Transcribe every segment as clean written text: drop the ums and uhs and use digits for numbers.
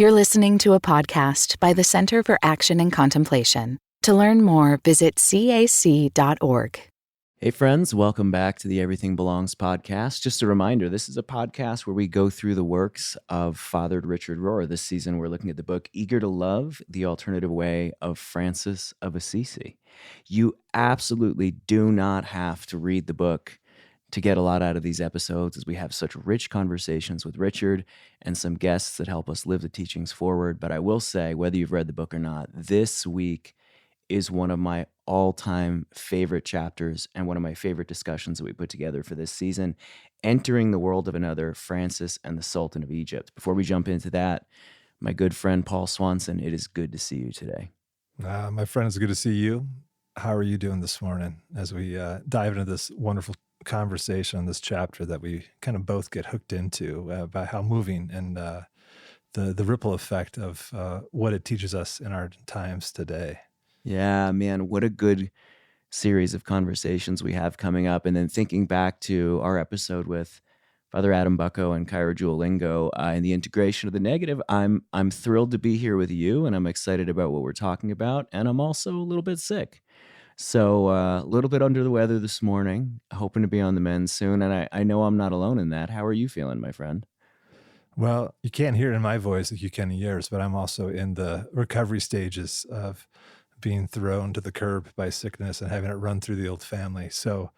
You're listening to a podcast by the Center for Action and Contemplation. To learn more, visit cac.org. Hey friends, welcome back to the Everything Belongs podcast. Just a reminder, this is a podcast where we go through the works of Father Richard Rohr. This season we're looking at the book Eager to Love, The Alternative Way of Francis of Assisi. You absolutely do not have to read the book to get a lot out of these episodes, as we have such rich conversations with Richard and some guests that help us live the teachings forward. But I will say, whether you've read the book or not, this week is one of my all-time favorite chapters and one of my favorite discussions that we put together for this season, Entering the World of Another, Francis and the Sultan of Egypt. Before we jump into that, my good friend Paul Swanson, it is good to see you today. My friend, it's good to see you. How are you doing this morning as we dive into this wonderful conversation on this chapter that we kind of both get hooked into about how moving and the ripple effect of what it teaches us in our times today. Yeah, man, what a good series of conversations we have coming up. And then thinking back to our episode with Father Adam Bucco and Kyra Duolingo and the integration of the negative, I'm thrilled to be here with you, and I'm excited about what we're talking about. And I'm also a little bit sick. So a little bit under the weather this morning, hoping to be on the mend soon. And I know I'm not alone in that. How are you feeling, my friend? Well, you can't hear it in my voice like you can in yours, but I'm also in the recovery stages of being thrown to the curb by sickness and having it run through the old family. So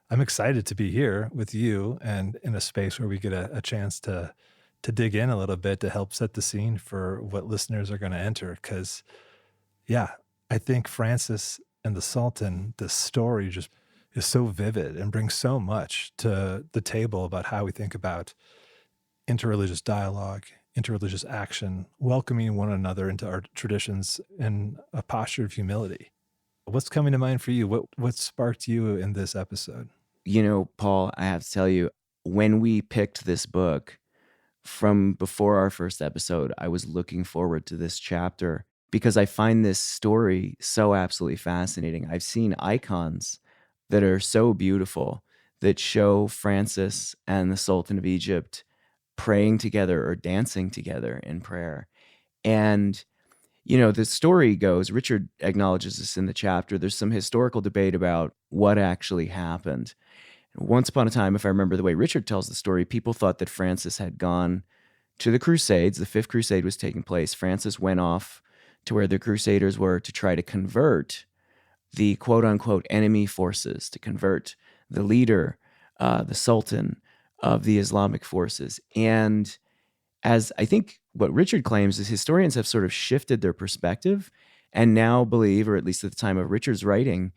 I'm excited to be here with you and in a space where we get a chance to dig in a little bit to help set the scene for what listeners are going to enter. Because, yeah, I think Francis and the Sultan, the story just is so vivid and brings so much to the table about how we think about interreligious dialogue, interreligious action, welcoming one another into our traditions in a posture of humility. What's coming to mind for you? What sparked you in this episode? You know, Paul, I have to tell you, when we picked this book from before our first episode, I was looking forward to this chapter because I find this story so absolutely fascinating. I've seen icons that are so beautiful that show Francis and the Sultan of Egypt praying together or dancing together in prayer. And, you know, the story goes, Richard acknowledges this in the chapter, there's some historical debate about what actually happened. Once upon a time, if I remember the way Richard tells the story, people thought that Francis had gone to the Crusades. The Fifth Crusade was taking place. Francis went off to where the Crusaders were to try to convert the quote-unquote enemy forces, to convert the leader, the Sultan of the Islamic forces. And as I think what Richard claims is historians have sort of shifted their perspective and now believe, or at least at the time of Richard's writing,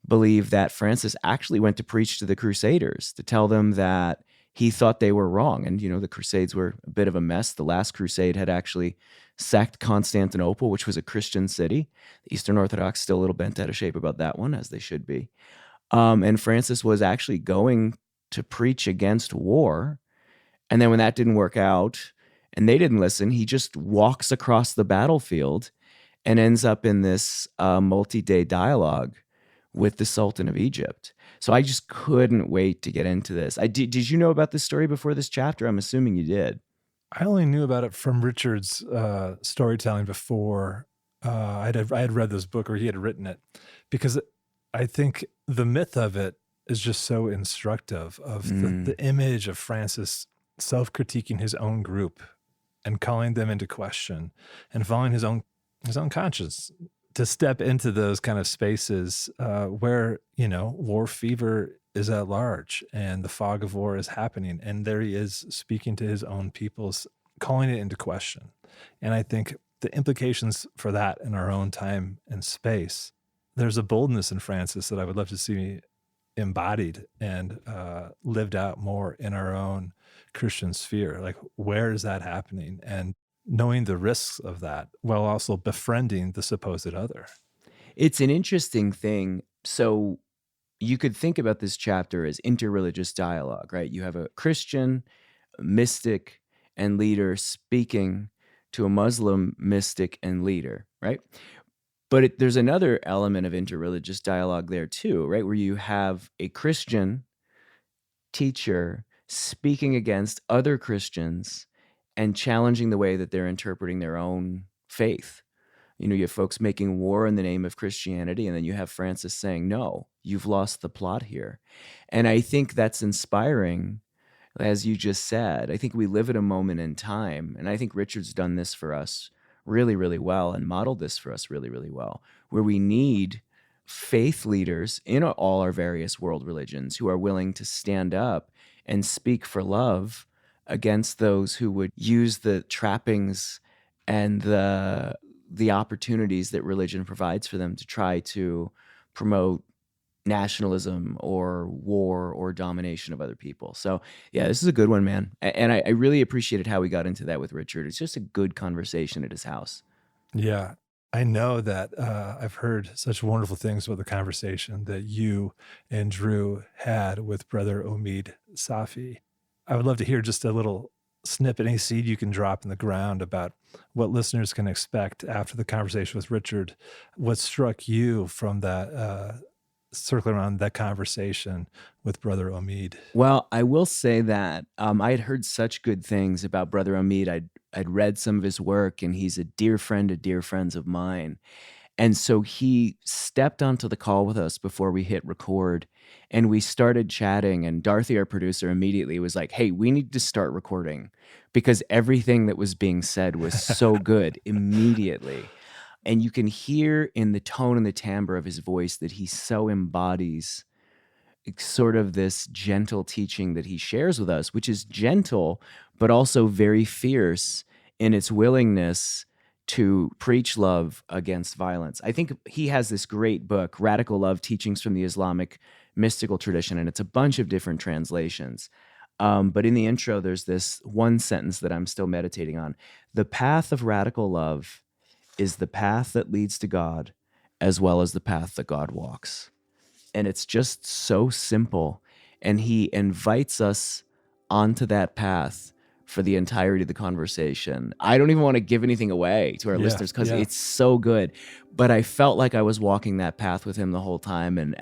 believe that Francis actually went to preach to the Crusaders, to tell them that he thought they were wrong. And, you know, the Crusades were a bit of a mess. The last Crusade had actually sacked Constantinople, which was a Christian city. The Eastern Orthodox still a little bent out of shape about that one, as they should be. And Francis was actually going to preach against war. And then when that didn't work out and they didn't listen, he just walks across the battlefield and ends up in this multi-day dialogue with the Sultan of Egypt. So I just couldn't wait to get into this. Did you know about this story before this chapter? I'm assuming you did. I only knew about it from Richard's storytelling before I had read this book, or he had written it, because I think the myth of it is just so instructive of the image of Francis self-critiquing his own group and calling them into question and following his own conscience to step into those kind of spaces where, you know, war fever is at large and the fog of war is happening. And there he is speaking to his own peoples, calling it into question. And I think the implications for that in our own time and space, there's a boldness in Francis that I would love to see embodied and lived out more in our own Christian sphere. Like, where is that happening? And knowing the risks of that while also befriending the supposed other. It's an interesting thing. So you could think about this chapter as interreligious dialogue, right? You have a Christian mystic and leader speaking to a Muslim mystic and leader, right? But there's another element of interreligious dialogue there too, right? Where you have a Christian teacher speaking against other Christians and challenging the way that they're interpreting their own faith. You have folks making war in the name of Christianity, and then you have Francis saying, no, you've lost the plot here. And I think that's inspiring, as you just said. I think we live at a moment in time, and I think Richard's done this for us really, really well and modeled this for us really, really well, where we need faith leaders in all our various world religions who are willing to stand up and speak for love against those who would use the trappings and the opportunities that religion provides for them to try to promote nationalism or war or domination of other people. So yeah, this is a good one, man. And I really appreciated how we got into that with Richard. It's just a good conversation at his house. Yeah. I know that I've heard such wonderful things about the conversation that you and Drew had with Brother Omid Safi. I would love to hear just a little snippet, any seed you can drop in the ground about what listeners can expect after the conversation with Richard. What struck you from that, circling around that conversation with Brother Omid? Well, I will say that I had heard such good things about Brother Omid. I'd read some of his work, and he's a dear friend of dear friends of mine. And so he stepped onto the call with us before we hit record, and we started chatting, and Dorothy, our producer, immediately was like, hey, we need to start recording, because everything that was being said was so good immediately. And you can hear in the tone and the timbre of his voice that he so embodies sort of this gentle teaching that he shares with us, which is gentle, but also very fierce in its willingness to preach love against violence. I think he has this great book, Radical Love, Teachings from the Islamic Mystical Tradition, and it's a bunch of different translations. But in the intro, there's this one sentence that I'm still meditating on. The path of radical love is the path that leads to God, as well as the path that God walks. And it's just so simple. And he invites us onto that path for the entirety of the conversation. I don't even want to give anything away to our listeners because it's so good. But I felt like I was walking that path with him the whole time. And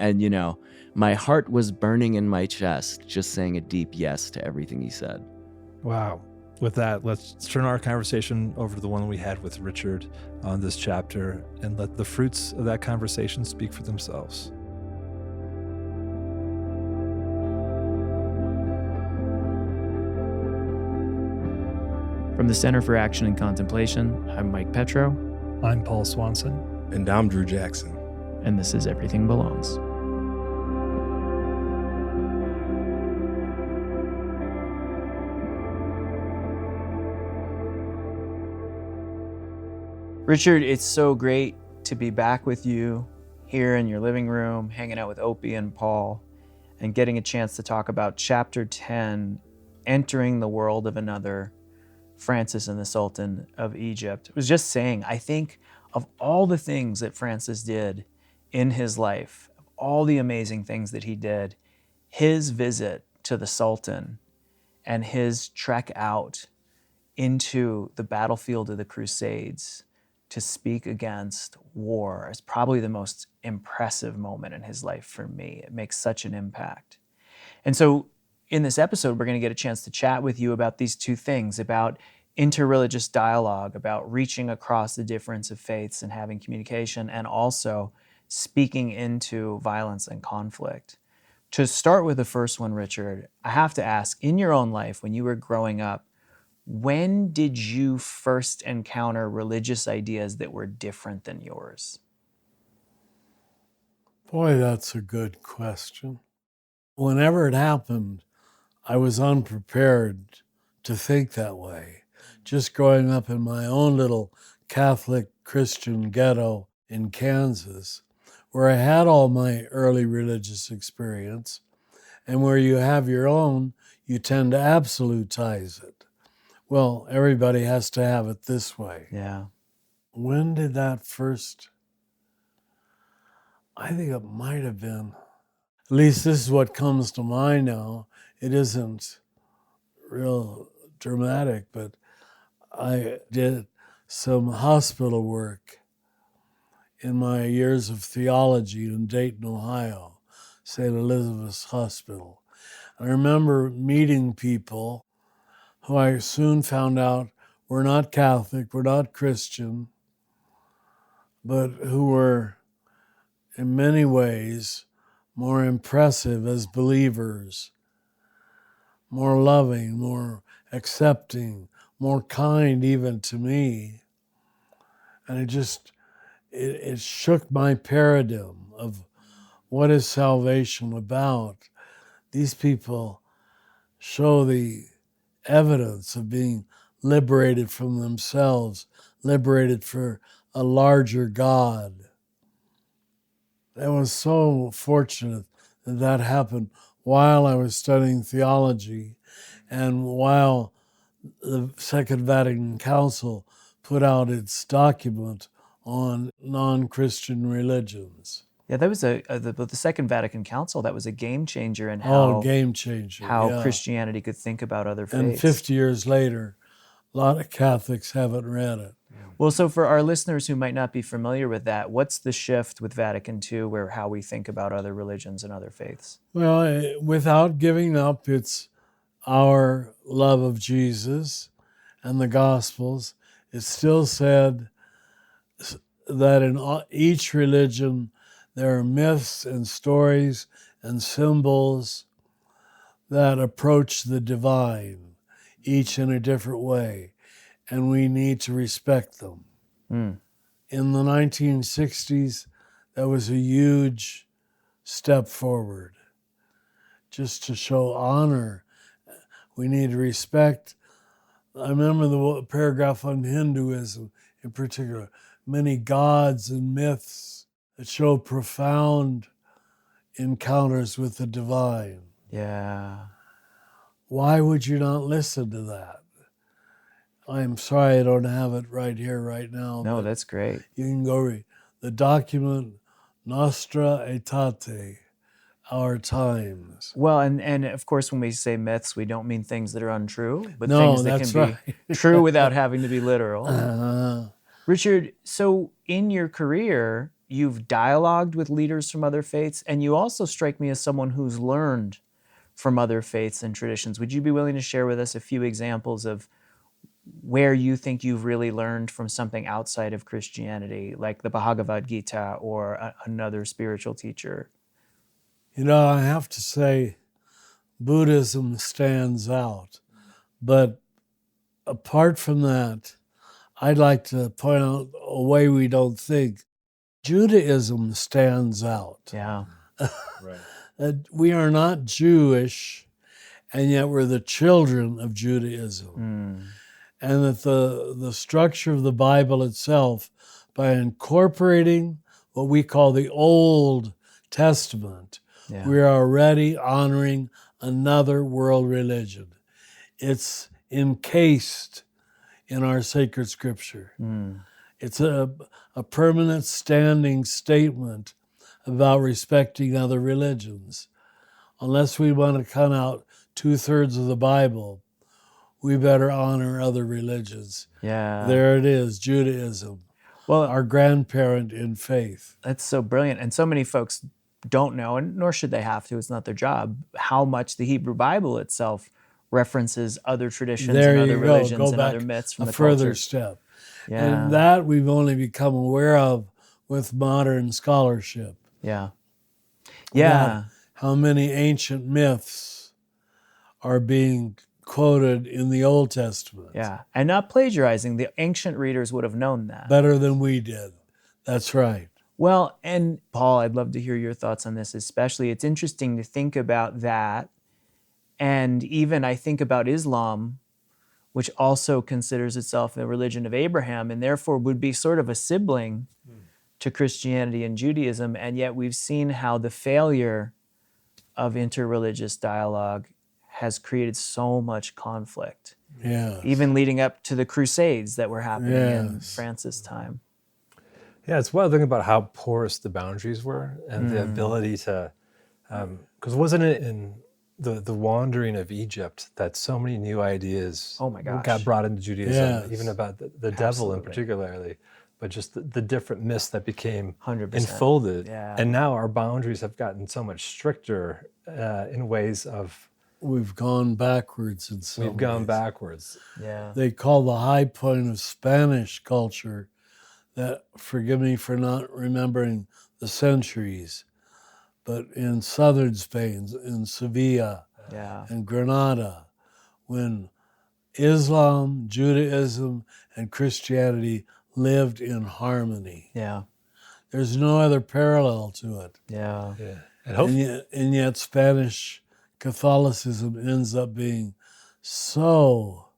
my heart was burning in my chest, just saying a deep yes to everything he said. Wow. With that, let's turn our conversation over to the one we had with Richard on this chapter and let the fruits of that conversation speak for themselves. From the Center for Action and Contemplation, I'm Mike Petrow. I'm Paul Swanson. And I'm Drew Jackson. And this is Everything Belongs. Richard, it's so great to be back with you here in your living room, hanging out with Opie and Paul, and getting a chance to talk about Chapter 10, Entering the World of Another, Francis and the Sultan of Egypt. I was just saying, I think of all the things that Francis did in his life, of all the amazing things that he did, his visit to the Sultan and his trek out into the battlefield of the Crusades to speak against war is probably the most impressive moment in his life for me. It makes such an impact. And so in this episode, we're going to get a chance to chat with you about these two things, about interreligious dialogue, about reaching across the difference of faiths and having communication, and also speaking into violence and conflict. To start with the first one, Richard, I have to ask, in your own life, when you were growing up, when did you first encounter religious ideas that were different than yours? Boy, that's a good question. Whenever it happened, I was unprepared to think that way. Just growing up in my own little Catholic Christian ghetto in Kansas, where I had all my early religious experience, and where you have your own, you tend to absolutize it. Well, everybody has to have it this way. Yeah. When did that first? I think it might have been, at least this is what comes to mind now. It isn't real dramatic, but I did some hospital work in my years of theology in Dayton, Ohio, St. Elizabeth's Hospital. I remember meeting people who I soon found out were not Catholic, were not Christian, but who were in many ways more impressive as believers, more loving, more accepting, more kind even to me. And it shook my paradigm of what is salvation about. These people show the evidence of being liberated from themselves, liberated for a larger God. I was so fortunate that that happened while I was studying theology and while the Second Vatican Council put out its document on non-Christian religions. Yeah, that was the Second Vatican Council. That was a game changer in how Game changer. how Christianity could think about other faiths. And 50 years later, a lot of Catholics haven't read it. Well, so for our listeners who might not be familiar with that, what's the shift with Vatican II where how we think about other religions and other faiths? Well, without giving up, it's our love of Jesus and the Gospels. It's still said that in each religion there are myths and stories and symbols that approach the divine, each in a different way, and we need to respect them. In the 1960s, that was a huge step forward. Just to show honor, we need to respect. I remember the paragraph on Hinduism in particular, many gods and myths that show profound encounters with the divine. Yeah. Why would you not listen to that? I'm sorry I don't have it right here, right now. No, that's great. You can go read the document Nostra Aetate, Our Times. Well, and of course, when we say myths, we don't mean things that are untrue, but No, things that that's can be true without having to be literal. Richard, so in your career, you've dialogued with leaders from other faiths, and you also strike me as someone who's learned from other faiths and traditions. Would you be willing to share with us a few examples of where you think you've really learned from something outside of Christianity, like the Bhagavad Gita or another spiritual teacher? You know, I have to say, Buddhism stands out. But apart from that, I'd like to point out a way we don't think. Judaism stands out. Yeah. Right. We are not Jewish, and yet we're the children of Judaism. And that the structure of the Bible itself, by incorporating what we call the Old Testament, we are already honoring another world religion. It's encased in our sacred scripture. It's a permanent standing statement about respecting other religions. Unless we want to cut out 2/3 of the Bible, we better honor other religions. Yeah. There it is, Judaism, Well, our grandparent in faith. that's so brilliant. And so many folks don't know, and nor should they have to, it's not their job, how much the Hebrew Bible itself references other traditions There and you other go. religions Go and back other myths from a the further culture. step. Yeah. And that we've only become aware of with modern scholarship. Yeah. About how many ancient myths are being quoted in the Old Testament. Yeah. And not plagiarizing. The ancient readers would have known that. Better than we did. That's right. Well, and Paul, I'd love to hear your thoughts on this, especially. It's interesting to think about that. And even I think about Islam, which also considers itself the religion of Abraham and therefore would be sort of a sibling to Christianity and Judaism. And yet we've seen how the failure of interreligious dialogue has created so much conflict. Yeah. Even leading up to the Crusades that were happening in Yes. Francis' time. Yeah, it's wild to think about how porous the boundaries were and the ability to, because wasn't it in the wandering of Egypt that so many new ideas Oh my gosh. got brought into Judaism, Yes. even about the devil in Absolutely. particularly, but just the different myths that became 100%. enfolded. Yeah. And now our boundaries have gotten so much stricter in ways of We've gone backwards in some We've gone ways. backwards. Yeah. They call the high point of Spanish culture that, forgive me for not remembering the centuries, but in southern Spain, in Sevilla Yeah. and Granada, when Islam, Judaism, and Christianity lived in harmony. Yeah. There's no other parallel to it. Yeah. Yeah. And And yet Spanish Catholicism ends up being so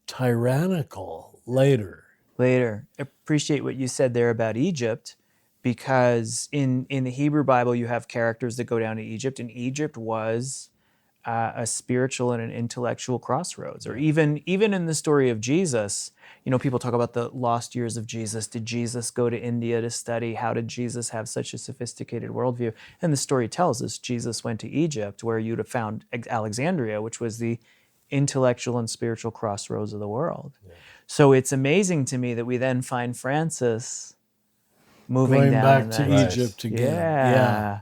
tyrannical later. Later. Appreciate what you said there about Egypt, because in the Hebrew Bible you have characters that go down to Egypt, and Egypt was a spiritual and an intellectual crossroads. Or even in the story of Jesus, people talk about the lost years of Jesus. Did Jesus go to India to study? How did Jesus have such a sophisticated worldview? And the story tells us Jesus went to Egypt, where you'd have found Alexandria, which was the intellectual and spiritual crossroads of the world. Yeah. So it's amazing to me that we then find Francis moving going down back to Egypt again. Yeah.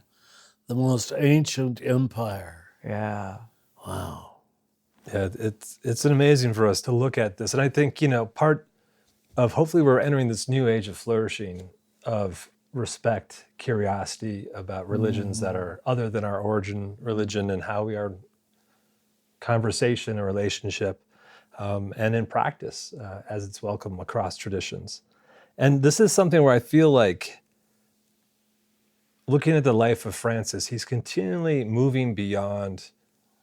The most ancient empire. Yeah. Wow. Yeah, it's amazing for us to look at this. And I think, part of hopefully we're entering this new age of flourishing, of respect, curiosity about religions that are other than our origin religion, and how we are conversation and relationship, and in practice as it's welcome across traditions. And this is something where I feel like, looking at the life of Francis, he's continually moving beyond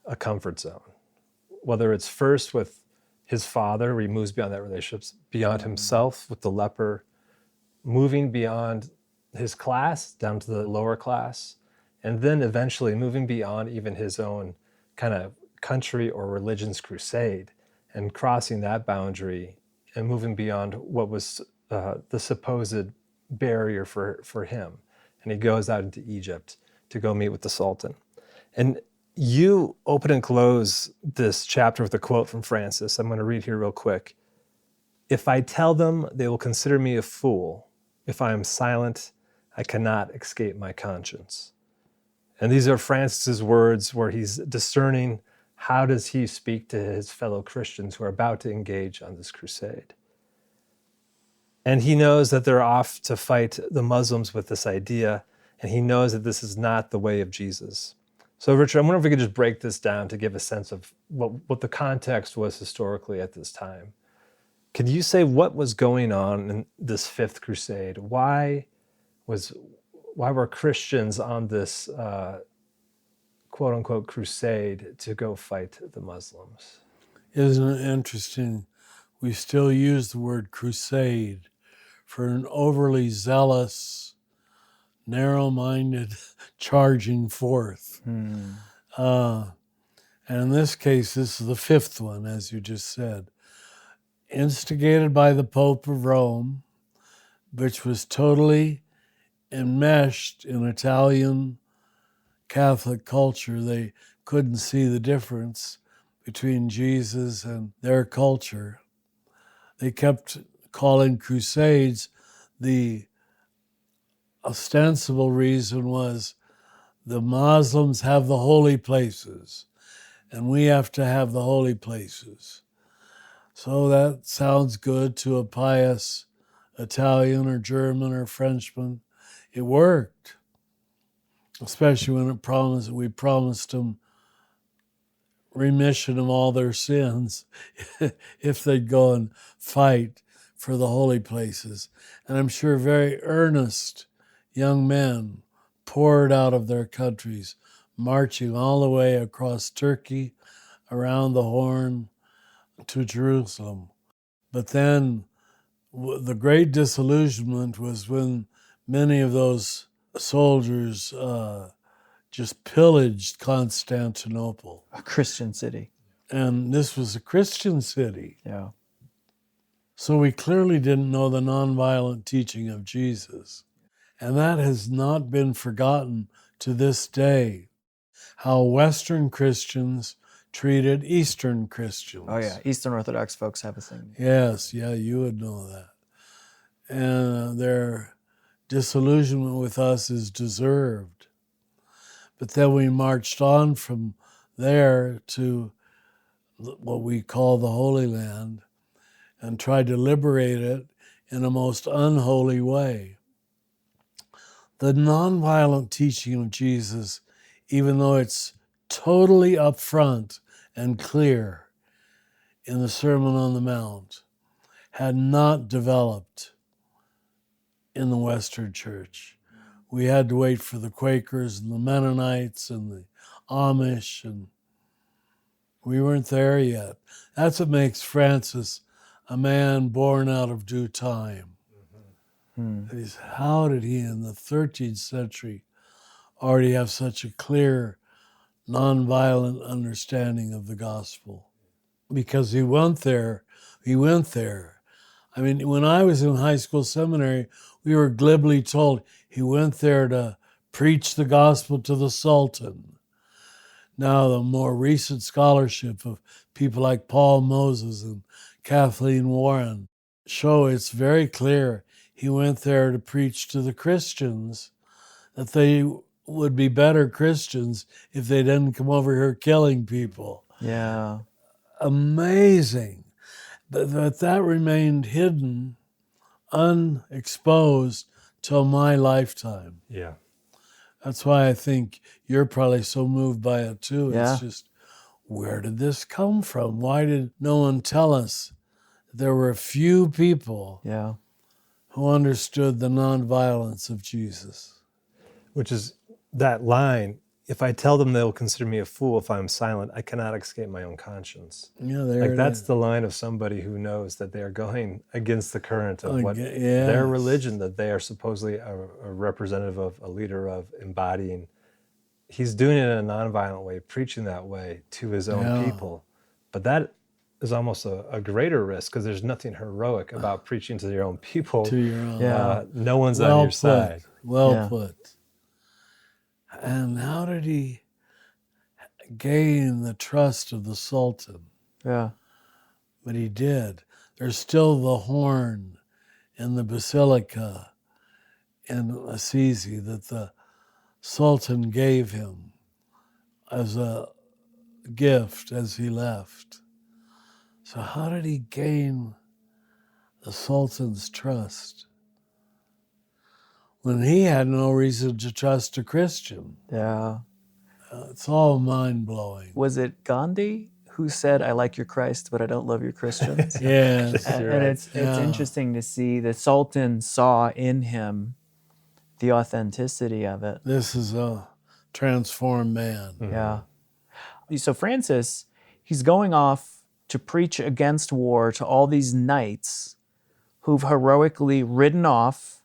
a comfort zone. Whether it's first with his father, where he moves beyond that relationship, beyond himself with the leper, moving beyond his class down to the lower class, and then eventually moving beyond even his own kind of country or religion's crusade, and crossing that boundary and moving beyond what was the supposed barrier for him. And he goes out into Egypt to go meet with the Sultan. And you open and close this chapter with a quote from Francis. I'm going to read here real quick. "If I tell them, they will consider me a fool. If I am silent, I cannot escape my conscience." And these are Francis's words, where he's discerning how does he speak to his fellow Christians who are about to engage on this crusade. And he knows that they're off to fight the Muslims with this idea, and he knows that this is not the way of Jesus. So Richard, I wonder if we could just break this down to give a sense of what the context was historically at this time. Could you say what was going on in this Fifth Crusade? Why were Christians on this quote unquote crusade to go fight the Muslims? Isn't it interesting? We still use the word crusade for an overly zealous, narrow-minded charging forth. And in this case, this is the fifth one, as you just said. Instigated by the Pope of Rome, which was totally enmeshed in Italian Catholic culture. They couldn't see the difference between Jesus and their culture. They kept calling crusades. The ostensible reason was the Muslims have the holy places, and we have to have the holy places. So that sounds good to a pious Italian or German or Frenchman. It worked, especially when we promised them remission of all their sins if they'd go and fight for the holy places. And I'm sure very earnest young men poured out of their countries, marching all the way across Turkey, around the Horn to Jerusalem. But then the great disillusionment was when many of those soldiers just pillaged Constantinople. A Christian city. And this was a Christian city. Yeah. So we clearly didn't know the nonviolent teaching of Jesus. And that has not been forgotten to this day, how Western Christians treated Eastern Christians. Oh yeah, Eastern Orthodox folks have a thing. Yes, yeah, you would know that. And their disillusionment with us is deserved. But then we marched on from there to what we call the Holy Land and tried to liberate it in a most unholy way. The nonviolent teaching of Jesus, even though it's totally upfront and clear in the Sermon on the Mount, had not developed in the Western Church. We had to wait for the Quakers and the Mennonites and the Amish, and we weren't there yet. That's what makes Francis a man born out of due time. How did he in the 13th century already have such a clear, nonviolent understanding of the gospel? Because he went there. I mean, when I was in high school seminary, we were glibly told he went there to preach the gospel to the Sultan. Now the more recent scholarship of people like Paul Moses and Kathleen Warren show it's very clear he went there to preach to the Christians that they would be better Christians if they didn't come over here killing people. Yeah. Amazing. But that remained hidden, unexposed till my lifetime. Yeah. That's why I think you're probably so moved by it too. Yeah. It's just, where did this come from? Why did no one tell us there were a few people Yeah. who understood the nonviolence of Jesus? Which is that line, if I tell them they'll consider me a fool if I'm silent, I cannot escape my own conscience. Yeah, there That's the line of somebody who knows that they are going against the current of what yes. their religion that they are supposedly a representative of, a leader of, embodying. He's doing it in a nonviolent way, preaching that way to his own people. But that is almost a greater risk because there's nothing heroic about preaching to your own people. To your own. No one's on your side. Well put. And how did he gain the trust of the Sultan? Yeah. But he did. There's still the horn in the basilica in Assisi that the Sultan gave him as a gift as he left. So how did he gain the Sultan's trust when he had no reason to trust a Christian? Yeah. It's all mind-blowing. Was it Gandhi who said, "I like your Christ, but I don't love your Christians"? Yes. And it's interesting to see the Sultan saw in him the authenticity of it. This is a transformed man. Yeah. So Francis, he's going off to preach against war to all these knights who've heroically ridden off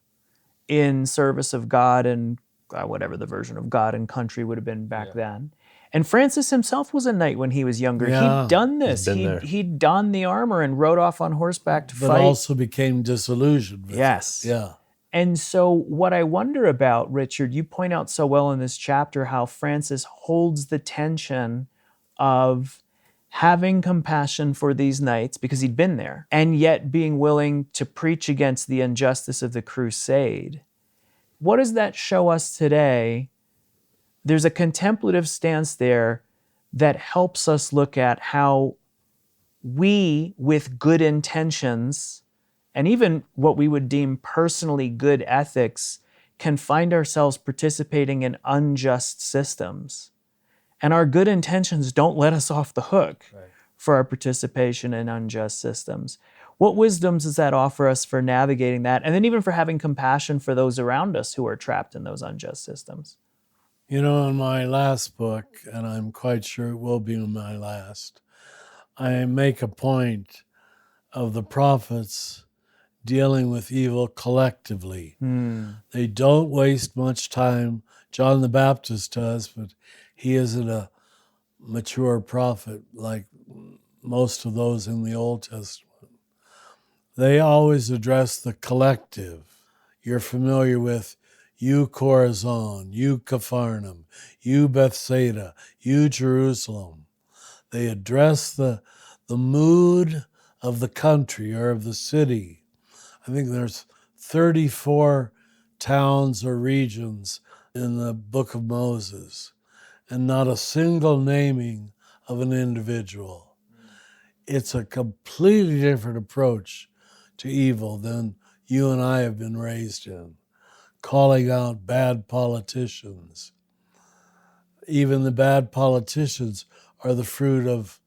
in service of God and whatever the version of God and country would have been back then. And Francis himself was a knight when he was younger. Yeah. He'd done this. He'd donned the armor and rode off on horseback to But fight. also became disillusioned with Yes. it. Yeah. And so what I wonder about, Richard, you point out so well in this chapter how Francis holds the tension of having compassion for these knights because he'd been there, and yet being willing to preach against the injustice of the crusade. What does that show us today? There's a contemplative stance there that helps us look at how we, with good intentions, and even what we would deem personally good ethics, can find ourselves participating in unjust systems. And our good intentions don't let us off the hook for our participation in unjust systems. What wisdoms does that offer us for navigating that? And then even for having compassion for those around us who are trapped in those unjust systems? You know, in my last book, and I'm quite sure it will be my last, I make a point of the prophets dealing with evil collectively. They don't waste much time. John the Baptist does, but he isn't a mature prophet like most of those in the Old Testament. They always address the collective. You're familiar with you Chorazin, you Capharnaum, you Bethsaida, you Jerusalem. They address the mood of the country or of the city. I think there's 34 towns or regions in the book of Moses. and not a single naming of an individual. It's a completely different approach to evil than you and I have been raised in, calling out bad politicians. Even the bad politicians are the fruit of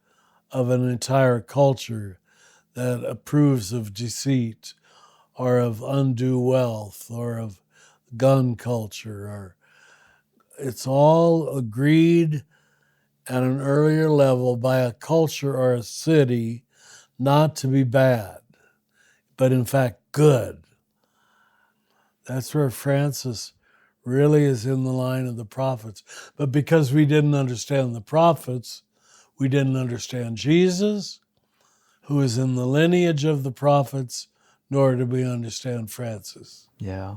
an entire culture that approves of deceit or of undue wealth or of gun culture. Or it's all agreed at an earlier level by a culture or a city not to be bad, but in fact good. That's where Francis really is in the line of the prophets. But because we didn't understand the prophets, we didn't understand Jesus, who is in the lineage of the prophets, nor did we understand Francis. Yeah.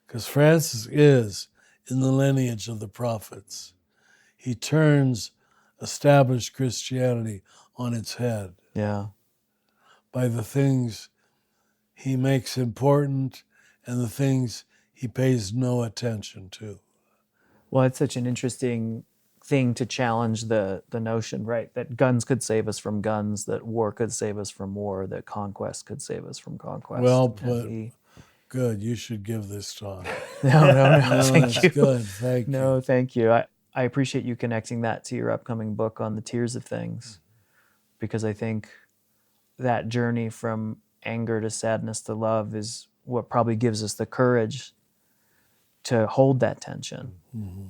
Because Francis is in the lineage of the prophets. He turns established Christianity on its head. Yeah. By the things he makes important and the things he pays no attention to. Well, it's such an interesting thing to challenge the notion, right? That guns could save us from guns, that war could save us from war, that conquest could save us from conquest. Well put. Good. You should give this talk. No, No, thank you. Good. Thank you. No, thank you. I appreciate you connecting that to your upcoming book on the tiers of things, because I think that journey from anger to sadness to love is what probably gives us the courage to hold that tension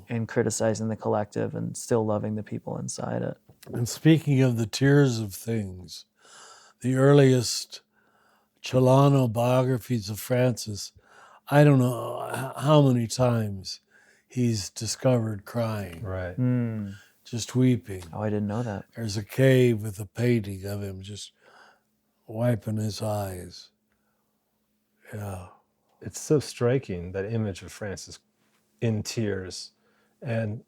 in criticizing the collective and still loving the people inside it. And speaking of the tiers of things, the earliest Celano biographies of Francis, I don't know how many times he's discovered crying. Right. Just weeping. Oh, I didn't know that. There's a cave with a painting of him just wiping his eyes. Yeah. It's so striking, that image of Francis in tears, and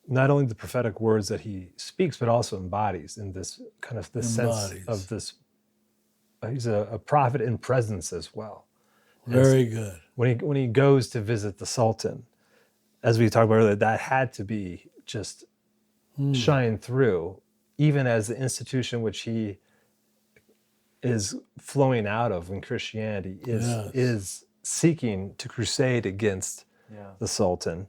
not only the prophetic words that he speaks, but also embodies in this kind of the sense of this. He's a prophet in presence as well. Very good. When he goes to visit the Sultan, as we talked about earlier, that had to be just shine through, even as the institution which he is flowing out of in Christianity is seeking to crusade against the Sultan.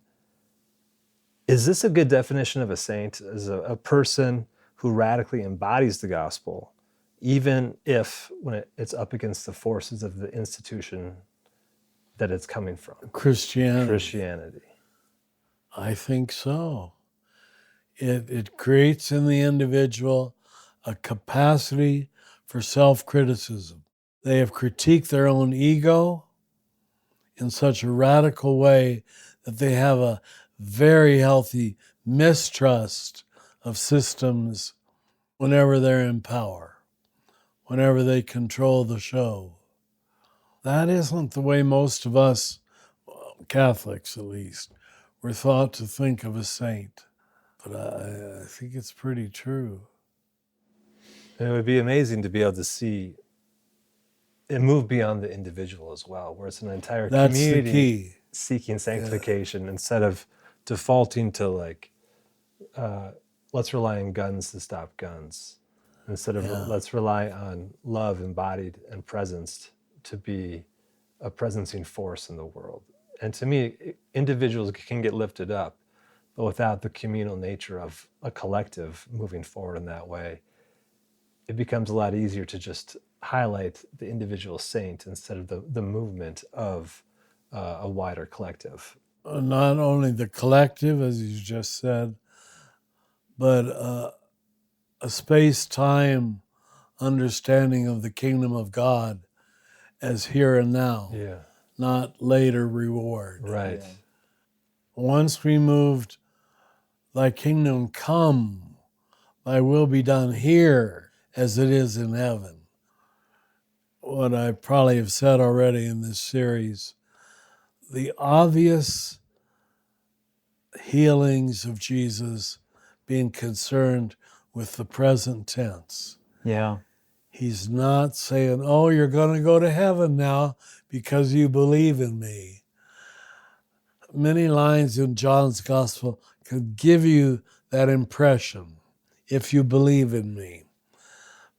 Is this a good definition of a saint, as a person who radically embodies the gospel, even if when it's up against the forces of the institution that it's coming from? Christianity. I think so. It creates in the individual a capacity for self-criticism. They have critiqued their own ego in such a radical way that they have a very healthy mistrust of systems whenever they're in power, whenever they control the show. That isn't the way most of us, Catholics at least, were thought to think of a saint. But I think it's pretty true. And it would be amazing to be able to see it move beyond the individual as well, where it's an entire community seeking sanctification instead of defaulting to let's rely on guns to stop guns, instead of let's rely on love embodied and presence to be a presencing force in the world. And to me, individuals can get lifted up, but without the communal nature of a collective moving forward in that way, it becomes a lot easier to just highlight the individual saint instead of the movement of a wider collective. Not only the collective, as you just said, but a space-time understanding of the kingdom of God as here and now, not later reward. Right. Yeah. Once we moved, thy kingdom come, thy will be done here as it is in heaven. What I probably have said already in this series, the obvious healings of Jesus being concerned with the present tense. Yeah. He's not saying, oh, you're going to go to heaven now because you believe in me. Many lines in John's gospel could give you that impression if you believe in me.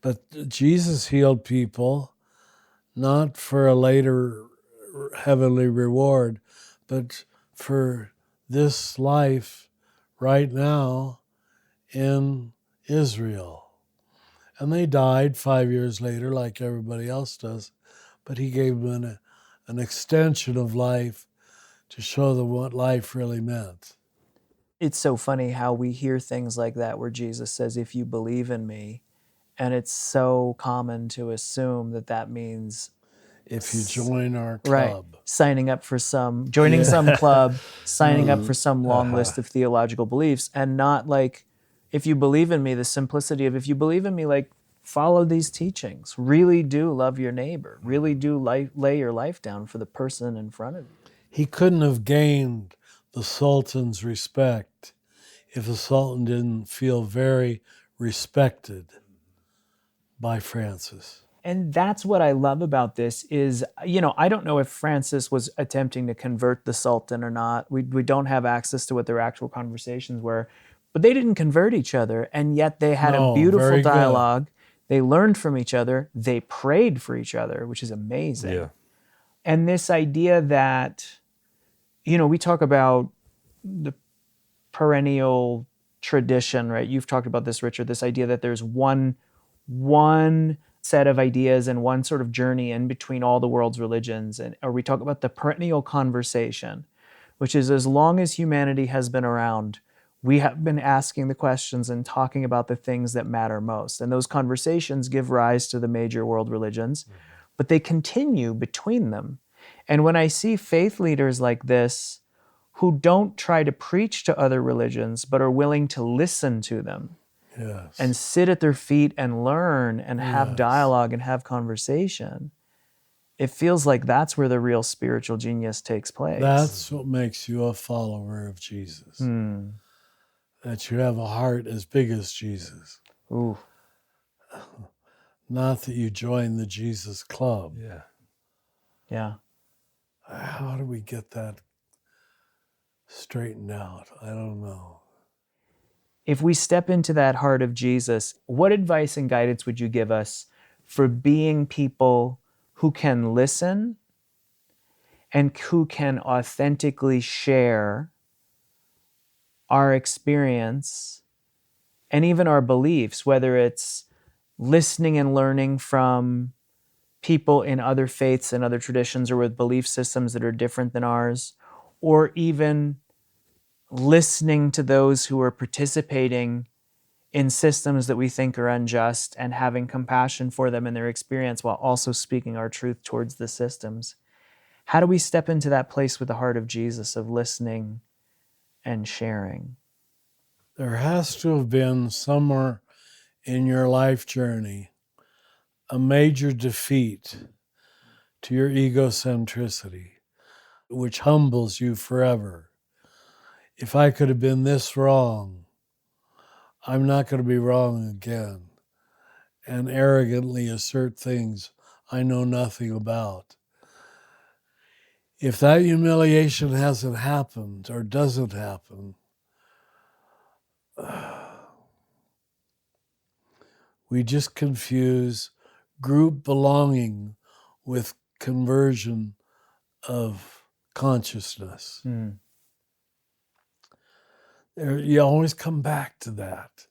But Jesus healed people not for a later heavenly reward, but for this life right now in Israel. And they died 5 years later like everybody else does, but he gave them an extension of life to show them what life really meant. It's so funny how we hear things like that where Jesus says, if you believe in me, and it's so common to assume that that means If you join our right, club. signing up for joining some club, signing up for some long list of theological beliefs, and not like, if you believe in me, the simplicity of, if you believe in me, like, follow these teachings, really do love your neighbor, really do lay your life down for the person in front of you. He couldn't have gained the Sultan's respect if the Sultan didn't feel very respected by Francis. And that's what I love about this is, I don't know if Francis was attempting to convert the Sultan or not. We don't have access to what their actual conversations were, but they didn't convert each other. And yet they had a beautiful very good. dialogue. They learned from each other. They prayed for each other, which is amazing. Yeah. And this idea that, we talk about the perennial tradition, right? You've talked about this, Richard, this idea that there's one set of ideas and one sort of journey in between all the world's religions. Or we talk about the perennial conversation, which is, as long as humanity has been around, we have been asking the questions and talking about the things that matter most. And those conversations give rise to the major world religions, but they continue between them. And when I see faith leaders like this, who don't try to preach to other religions, but are willing to listen to them, Yes. and sit at their feet and learn and have Yes. dialogue and have conversation, it feels like that's where the real spiritual genius takes place. That's what makes you a follower of Jesus. That you have a heart as big as Jesus. Ooh. Not that you join the Jesus Club. Yeah. Yeah. How do we get that straightened out? I don't know. If we step into that heart of Jesus, what advice and guidance would you give us for being people who can listen and who can authentically share our experience and even our beliefs, whether it's listening and learning from people in other faiths and other traditions or with belief systems that are different than ours, or even listening to those who are participating in systems that we think are unjust and having compassion for them and their experience while also speaking our truth towards the systems. How do we step into that place with the heart of Jesus of listening and sharing? There has to have been somewhere in your life journey a major defeat to your egocentricity, which humbles you forever. If I could have been this wrong, I'm not going to be wrong again, and arrogantly assert things I know nothing about. If that humiliation hasn't happened or doesn't happen, we just confuse group belonging with conversion of consciousness. You always come back to that.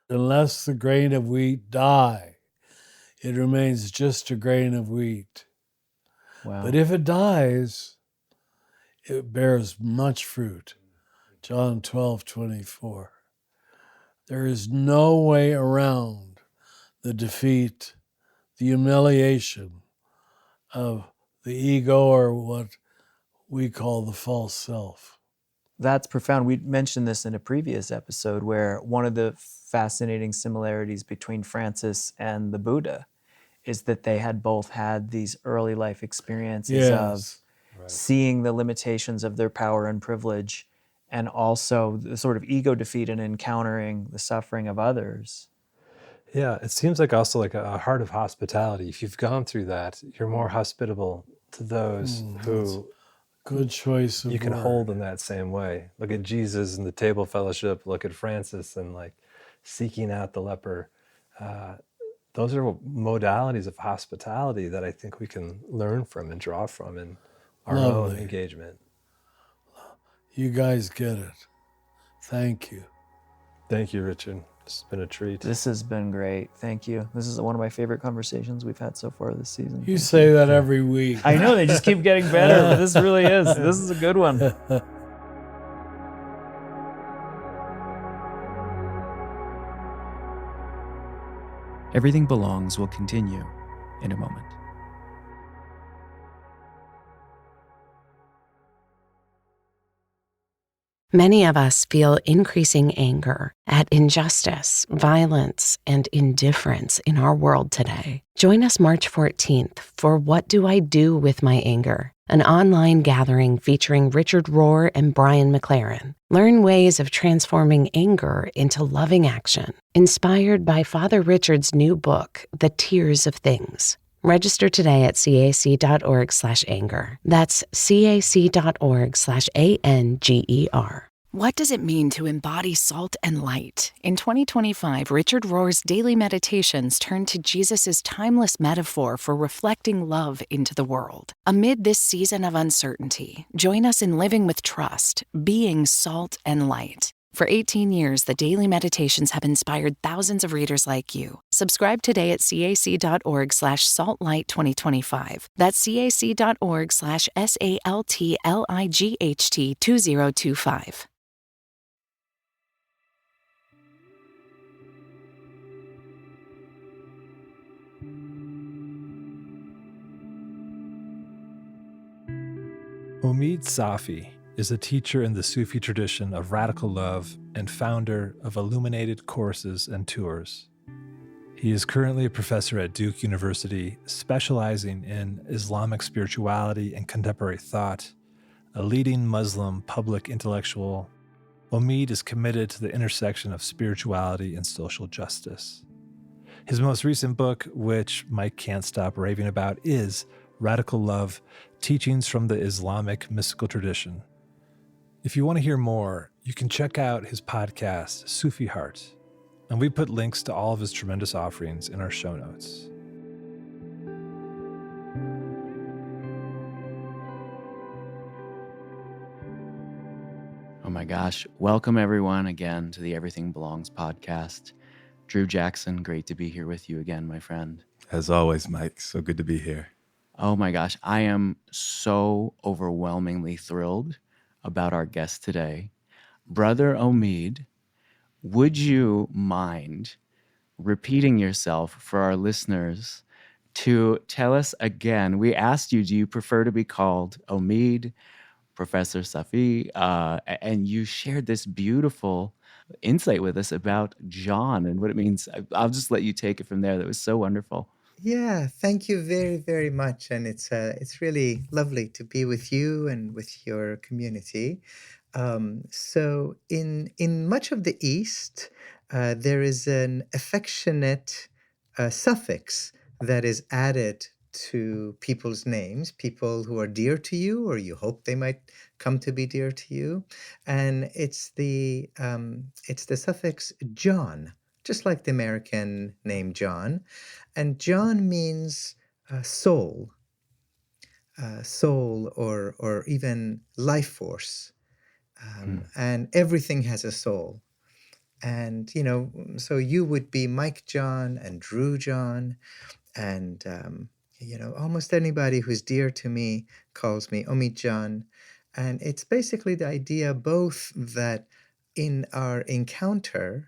Unless the grain of wheat die, it remains just a grain of wheat. Wow. But if it dies, it bears much fruit. John 12:24. There is no way around the defeat, the humiliation of the ego, or what we call the false self. That's profound. We mentioned this in a previous episode where one of the fascinating similarities between Francis and the Buddha is that they had both had these early life experiences of seeing the limitations of their power and privilege, and also the sort of ego defeat and encountering the suffering of others. Yeah, it seems like also like a heart of hospitality. If you've gone through that, you're more hospitable to those who Good choice of you can word. hold in that same way. Look at Jesus in the table fellowship. Look at Francis and like seeking out the leper. Those are modalities of hospitality that I think we can learn from and draw from in our own Lovely. engagement. You guys get it. Thank you. Thank you, Richard. It's been a treat. This has been great. Thank you. This is one of my favorite conversations we've had so far this season. You Thank say that every week. I know, they just keep getting better, but this really is. This is a good one. Everything Belongs will continue in a moment. Many of us feel increasing anger at injustice, violence, and indifference in our world today. Join us March 14th for What Do I Do with My Anger? An online gathering featuring Richard Rohr and Brian McLaren. Learn ways of transforming anger into loving action. Inspired by Father Richard's new book, The Tears of Things. Register today at cac.org/anger. That's cac.org/anger. What does it mean to embody salt and light? In 2025, Richard Rohr's daily meditations turn to Jesus' timeless metaphor for reflecting love into the world. Amid this season of uncertainty, join us in living with trust, being salt and light. For 18 years, the daily meditations have inspired thousands of readers like you. Subscribe today at cac.org/saltlight2025. That's cac.org/SALTLIGHT2025. Omid Safi is a teacher in the Sufi tradition of radical love and founder of Illuminated Courses and Tours. He is currently a professor at Duke University, specializing in Islamic spirituality and contemporary thought, a leading Muslim public intellectual. Omid is committed to the intersection of spirituality and social justice. His most recent book, which Mike can't stop raving about, is Radical Love, Teachings from the Islamic Mystical Tradition. If you want to hear more, you can check out his podcast, Sufi Heart, and we put links to all of his tremendous offerings in our show notes. Oh my gosh. Welcome everyone again to the Everything Belongs podcast. Drew Jackson, great to be here with you again, my friend. As always, Mike, so good to be here. Oh my gosh, I am so overwhelmingly thrilled about our guest today. Brother Omid, would you mind repeating yourself for our listeners to tell us again? We asked you, do you prefer to be called Omid, Professor Safi? And you shared this beautiful insight with us about John and what it means. I'll just let you take it from there. That was so wonderful. Yeah, thank you very, very much. And it's really lovely to be with you and with your community. So in much of the East, there is an affectionate suffix that is added to people's names, people who are dear to you, or you hope they might come to be dear to you, and it's the suffix John, just like the American name John, and John means soul, soul, or even life force. And everything has a soul. And, so you would be Mike John and Drew John. And, almost anybody who's dear to me calls me Omid John. And it's basically the idea both that in our encounter,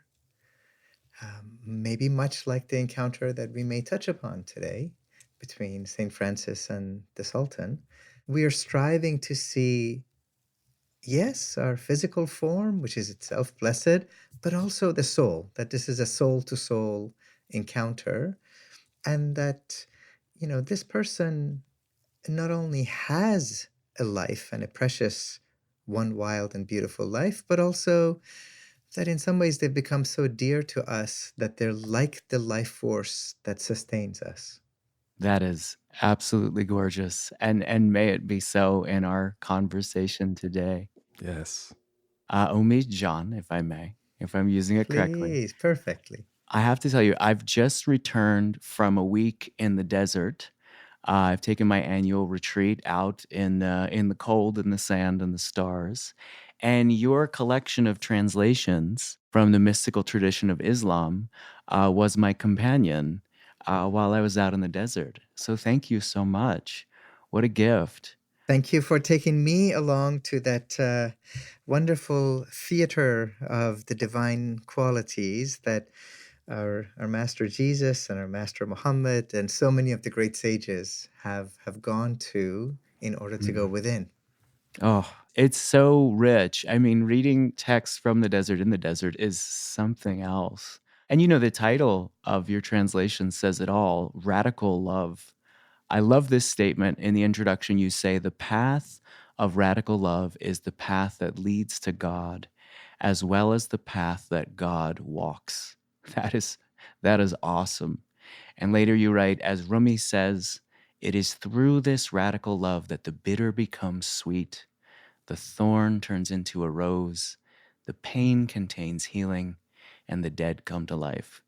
maybe much like the encounter that we may touch upon today between St. Francis and the Sultan, we are striving to see, yes, our physical form, which is itself blessed, but also the soul, that this is a soul-to-soul encounter, and that, this person not only has a life and a precious, one wild and beautiful life, but also that in some ways they've become so dear to us that they're like the life force that sustains us. That is absolutely gorgeous. And may it be so in our conversation today. Yes. Omid John, if I may, if I'm using it correctly. Please, perfectly. I have to tell you, I've just returned from a week in the desert. I've taken my annual retreat out in the cold and the sand and the stars. And your collection of translations from the mystical tradition of Islam was my companion while I was out in the desert. So thank you so much. What a gift. Thank you for taking me along to that wonderful theater of the divine qualities that our Master Jesus and our Master Muhammad and so many of the great sages have gone to in order to go within. Oh, it's so rich. I mean, reading texts from the desert in the desert is something else. And you know, the title of your translation says it all, Radical Love. I love this statement. In the introduction, you say, the path of radical love is the path that leads to God, as well as the path that God walks. That is awesome. And later you write, as Rumi says, it is through this radical love that the bitter becomes sweet, the thorn turns into a rose, the pain contains healing, and the dead come to life.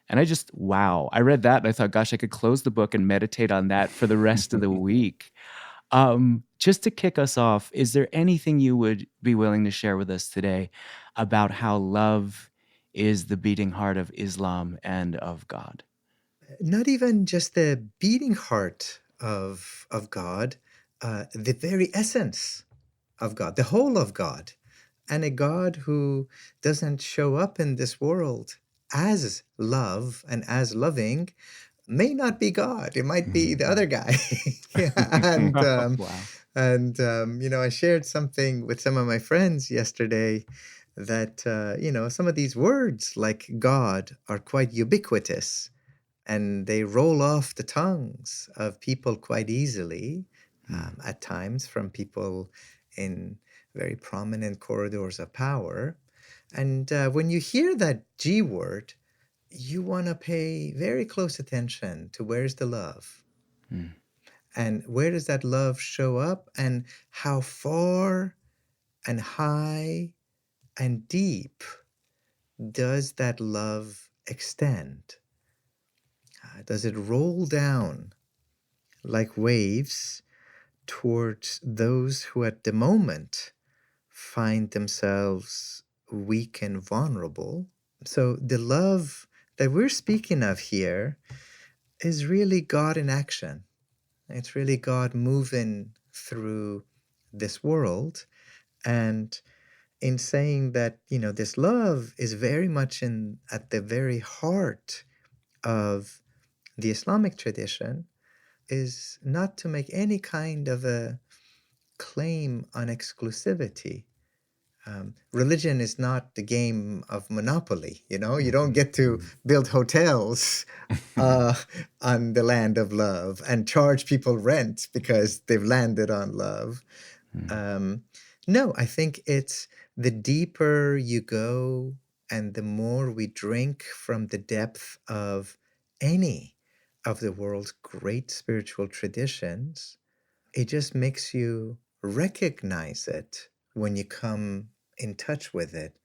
And wow, I read that and I thought, gosh, I could close the book and meditate on that for the rest of the week. Just to kick us off, is there anything you would be willing to share with us today about how love is the beating heart of Islam and of God? Not even just the beating heart of God, the very essence of God, the whole of God, and a God who doesn't show up in this world as love and as loving may not be God. It might be the other guy. Yeah, Wow. I shared something with some of my friends yesterday that some of these words like God are quite ubiquitous and they roll off the tongues of people quite easily at times from people in very prominent corridors of power. And when you hear that G word, you want to pay very close attention to where's the love and where does that love show up and how far and high and deep does that love extend? Does it roll down like waves towards those who at the moment find themselves weak and vulnerable? So the love that we're speaking of here is really God in action. It's really God moving through this world. And in saying that, this love is very much at the very heart of the Islamic tradition, is not to make any kind of a claim on exclusivity. Religion is not the game of Monopoly. You don't get to build hotels on the land of love and charge people rent because they've landed on love. No, I think it's the deeper you go and the more we drink from the depth of any of the world's great spiritual traditions, it just makes you recognize it when you come in touch with it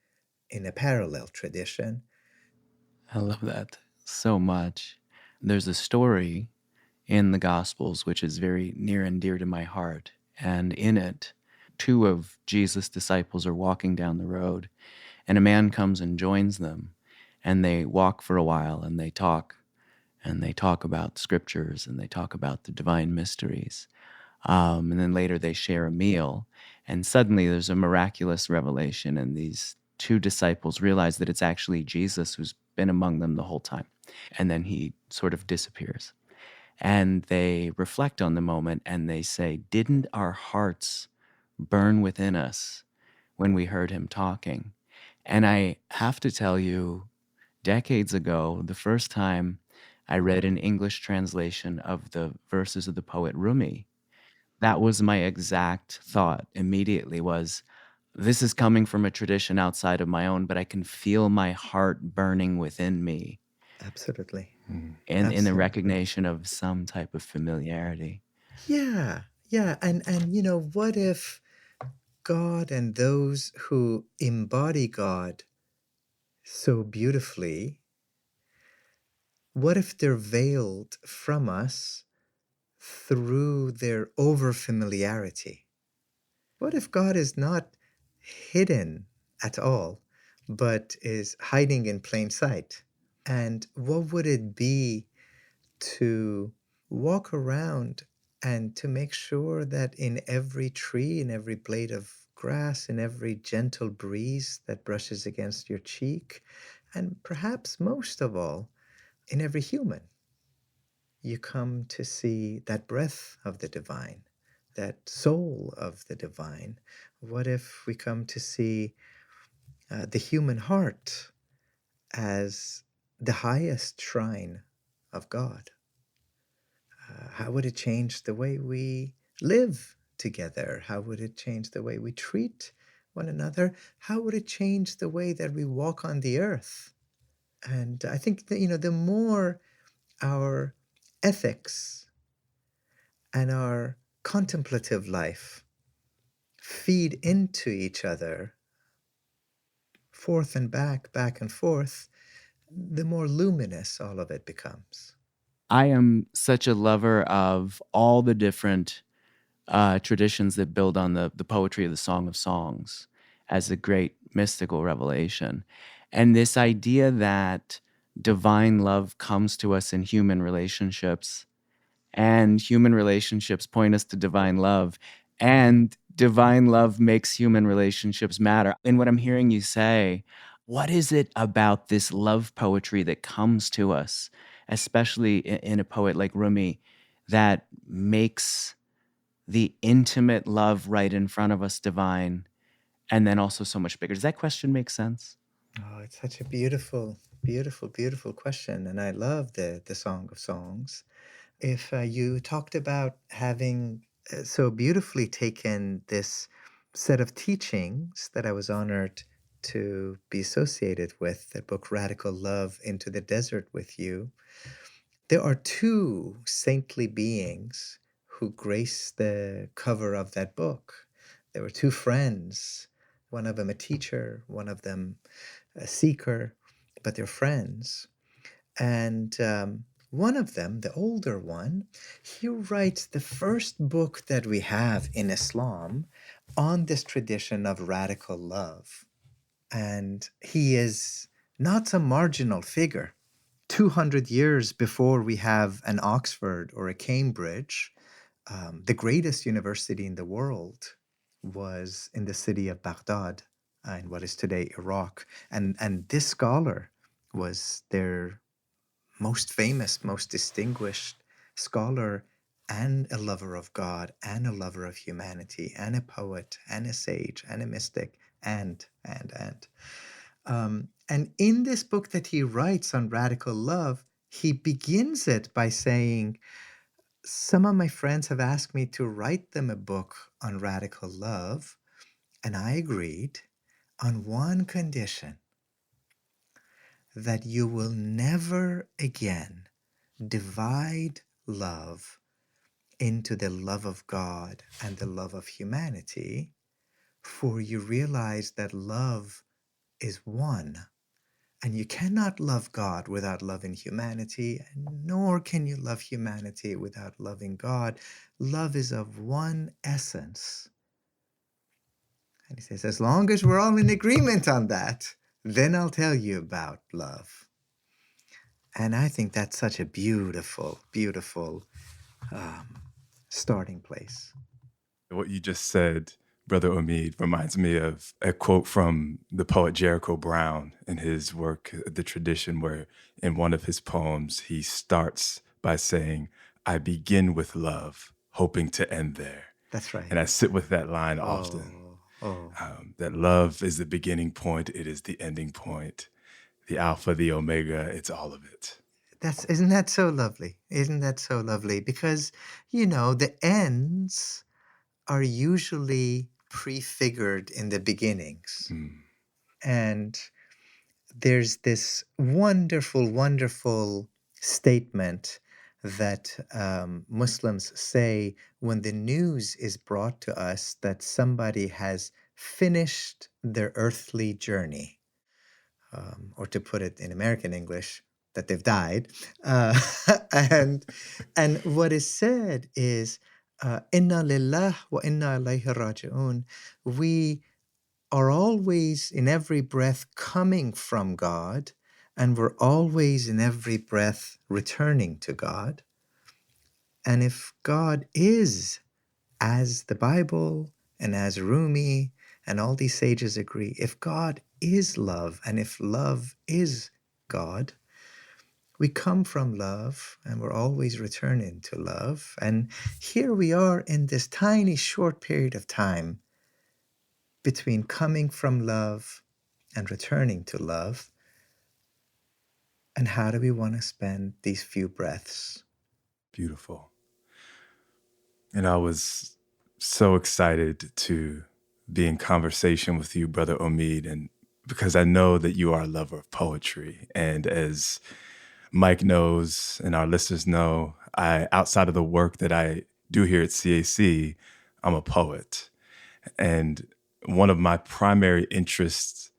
in a parallel tradition. I love that so much. There's a story in the Gospels which is very near and dear to my heart. And in it, two of Jesus' disciples are walking down the road, and a man comes and joins them. And they walk for a while and they talk about scriptures and they talk about the divine mysteries. And then later they share a meal, and suddenly there's a miraculous revelation, and these two disciples realize that it's actually Jesus who's been among them the whole time. And then he sort of disappears. And they reflect on the moment and they say, didn't our hearts burn within us when we heard him talking? And I have to tell you, decades ago, the first time I read an English translation of the verses of the poet Rumi, that was my exact thought immediately was, this is coming from a tradition outside of my own, but I can feel my heart burning within me. Absolutely. Mm. and in the Absolutely. recognition of some type of familiarity. Yeah. Yeah. And what if God and those who embody God so beautifully, what if they're veiled from us through their overfamiliarity? What if God is not hidden at all, but is hiding in plain sight? And what would it be to walk around and to make sure that in every tree, in every blade of grass, in every gentle breeze that brushes against your cheek, and perhaps most of all, in every human, you come to see that breath of the divine, that soul of the divine? What if we come to see the human heart as the highest shrine of God? How would it change the way we live together? How would it change the way we treat one another? How would it change the way that we walk on the earth? And I think that, the more our ethics and our contemplative life feed into each other, forth and back and forth, the more luminous all of it becomes. I am such a lover of all the different traditions that build on the poetry of the Song of Songs as a great mystical revelation. And this idea that divine love comes to us in human relationships, and human relationships point us to divine love, and divine love makes human relationships matter. And what I'm hearing you say, what is it about this love poetry that comes to us, especially in a poet like Rumi, that makes the intimate love right in front of us divine, and then also so much bigger? Does that question make sense? Oh, it's such a beautiful, beautiful, beautiful question. And I love the Song of Songs. If you talked about having so beautifully taken this set of teachings that I was honored to be associated with, the book Radical Love Into the Desert with You, there are two saintly beings who grace the cover of that book. There were two friends, one of them a teacher, one of them a seeker, but they're friends. And one of them, the older one, he writes the first book that we have in Islam on this tradition of radical love. And he is not some marginal figure. 200 years before we have an Oxford or a Cambridge, the greatest university in the world was in the city of Baghdad, in what is today Iraq. And this scholar was their most famous, most distinguished scholar, and a lover of God, and a lover of humanity, and a poet, and a sage, and a mystic, and. And in this book that he writes on radical love, he begins it by saying, some of my friends have asked me to write them a book on radical love, and I agreed on one condition, that you will never again divide love into the love of God and the love of humanity, for you realize that love is one. And you cannot love God without loving humanity, nor can you love humanity without loving God. Love is of one essence. And he says, as long as we're all in agreement on that, then I'll tell you about love. And I think that's such a beautiful, beautiful starting place. What you just said, Brother Omid, reminds me of a quote from the poet Jericho Brown in his work, The Tradition, where in one of his poems, he starts by saying, I begin with love, hoping to end there. That's right. And I sit with that line often, that love is the beginning point, it is the ending point, the Alpha, the Omega, it's all of it. Isn't that so lovely? Isn't that so lovely? Because, the ends are usually prefigured in the beginnings. Mm. And there's this wonderful, wonderful statement that Muslims say when the news is brought to us that somebody has finished their earthly journey, or to put it in American English, that they've died. Uh, and what is said is, "Inna lillah wa inna ilayhi raji'un." We are always in every breath coming from God, and we're always in every breath returning to God. And if God is, as the Bible and as Rumi and all these sages agree, if God is love and if love is God, we come from love and we're always returning to love. And here we are in this tiny short period of time between coming from love and returning to love. And how do we want to spend these few breaths? Beautiful. And I was so excited to be in conversation with you, Brother Omid, and because I know that you are a lover of poetry. And as Mike knows and our listeners know, outside of the work that I do here at CAC, I'm a poet. And one of my primary interests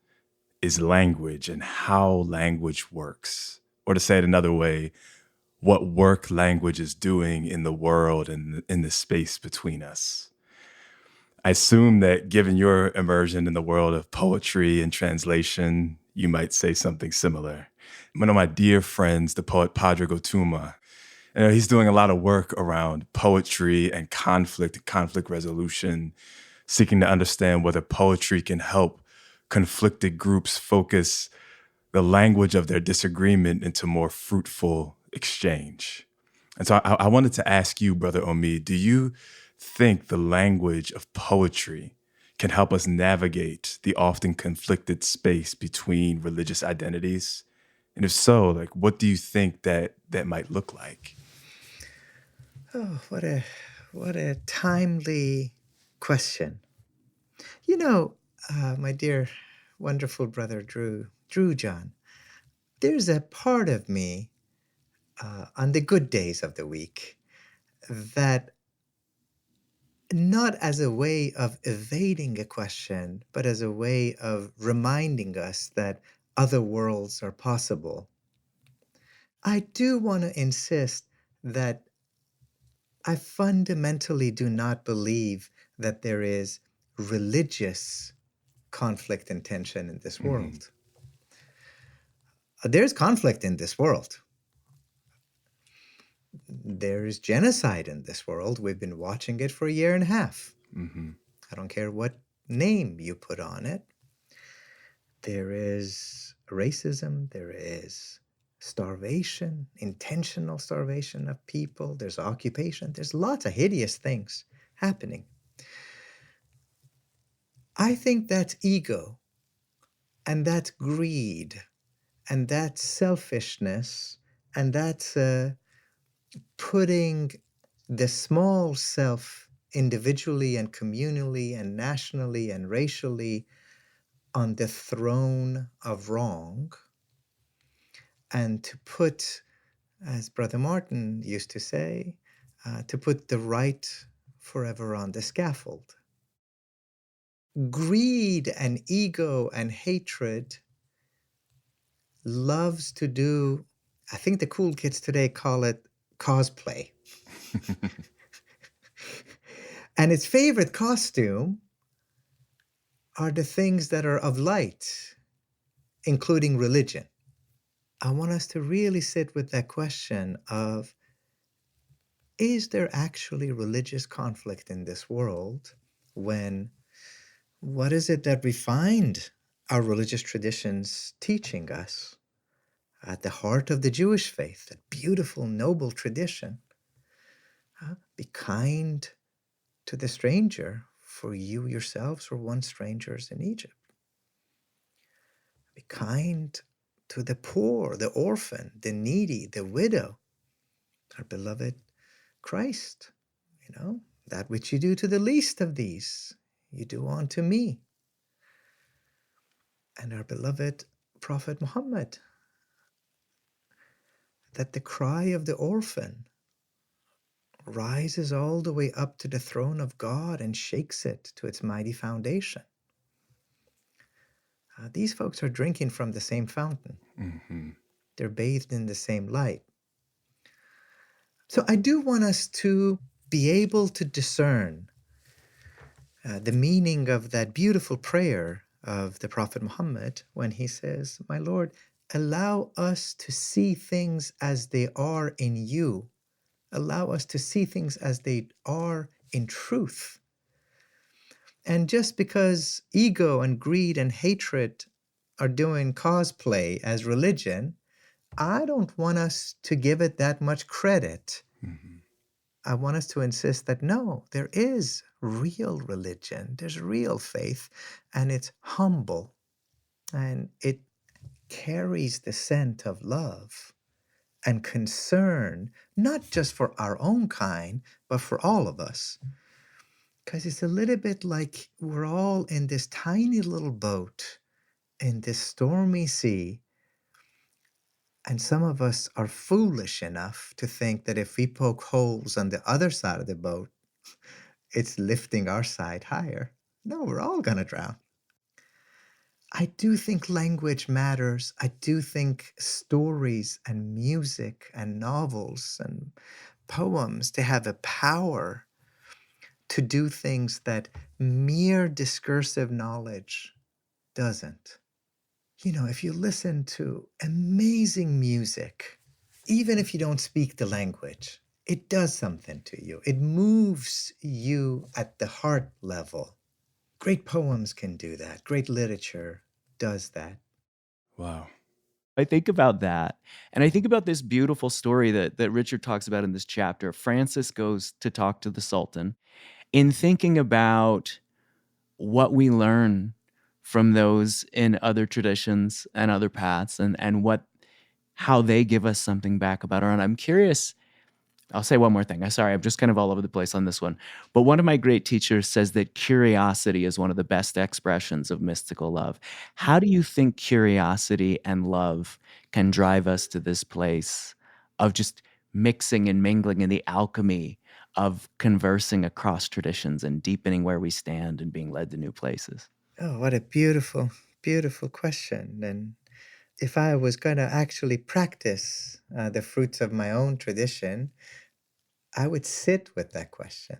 is language and how language works. Or to say it another way, what work language is doing in the world and in the space between us. I assume that given your immersion in the world of poetry and translation, you might say something similar. One of my dear friends, the poet Padre Gotuma, he's doing a lot of work around poetry and conflict resolution, seeking to understand whether poetry can help conflicted groups focus the language of their disagreement into more fruitful exchange. And so I wanted to ask you, Brother Omid, do you think the language of poetry can help us navigate the often conflicted space between religious identities? And if so, like, what do you think that might look like? Oh, what a timely question. You know, my dear, wonderful brother Drew John, there's a part of me on the good days of the week that, not as a way of evading a question, but as a way of reminding us that other worlds are possible. I do want to insist that I fundamentally do not believe that there is religious conflict and tension in this world. There's conflict in this world. There's genocide in this world. We've been watching it for a year and a half. I don't care what name you put on it. There is racism. There is starvation, intentional starvation of people. There's occupation. There's lots of hideous things happening. I think that's ego, and that's greed, and that's selfishness, and that's putting the small self individually and communally and nationally and racially on the throne of wrong, and to put, as Brother Martin used to say, to put the right forever on the scaffold. Greed and ego and hatred loves to do, I think the cool kids today call it cosplay. And its favorite costume are the things that are of light, including religion. I want us to really sit with that question of, is there actually religious conflict in this world? When, what is it that we find our religious traditions teaching us? At the heart of the Jewish faith, that beautiful, noble tradition. Be kind to the stranger, for you yourselves were once strangers in Egypt. Be kind to the poor, the orphan, the needy, the widow. Our beloved Christ, that which you do to the least of these, you do unto me. And our beloved Prophet Muhammad, that the cry of the orphan rises all the way up to the throne of God and shakes it to its mighty foundation. These folks are drinking from the same fountain. Mm-hmm. They're bathed in the same light. So I do want us to be able to discern the meaning of that beautiful prayer of the Prophet Muhammad when he says, "My Lord, allow us to see things as they are in you. Allow us to see things as they are in truth." And just because ego and greed and hatred are doing cosplay as religion, I don't want us to give it that much credit. Mm-hmm. I want us to insist that no, there is real religion, there's real faith, and it's humble, and it carries the scent of love and concern, not just for our own kind, but for all of us. Because it's a little bit like we're all in this tiny little boat in this stormy sea. And some of us are foolish enough to think that if we poke holes on the other side of the boat, it's lifting our side higher. No, we're all going to drown. I do think language matters. I do think stories and music and novels and poems, they have a power to do things that mere discursive knowledge doesn't. You know, if you listen to amazing music, even if you don't speak the language, it does something to you. It moves you at the heart level. Great poems can do that. Great literature does that. Wow. I think about that. And I think about this beautiful story that Richard talks about in this chapter. Francis goes to talk to the Sultan. In thinking about what we learn from those in other traditions and other paths, and how they give us something back about our own. I'm curious. I'll say one more thing. I'm sorry, I'm just kind of all over the place on this one. But one of my great teachers says that curiosity is one of the best expressions of mystical love. How do you think curiosity and love can drive us to this place of just mixing and mingling in the alchemy of conversing across traditions and deepening where we stand and being led to new places? Oh, what a beautiful, beautiful question. And if I was going to actually practice the fruits of my own tradition, I would sit with that question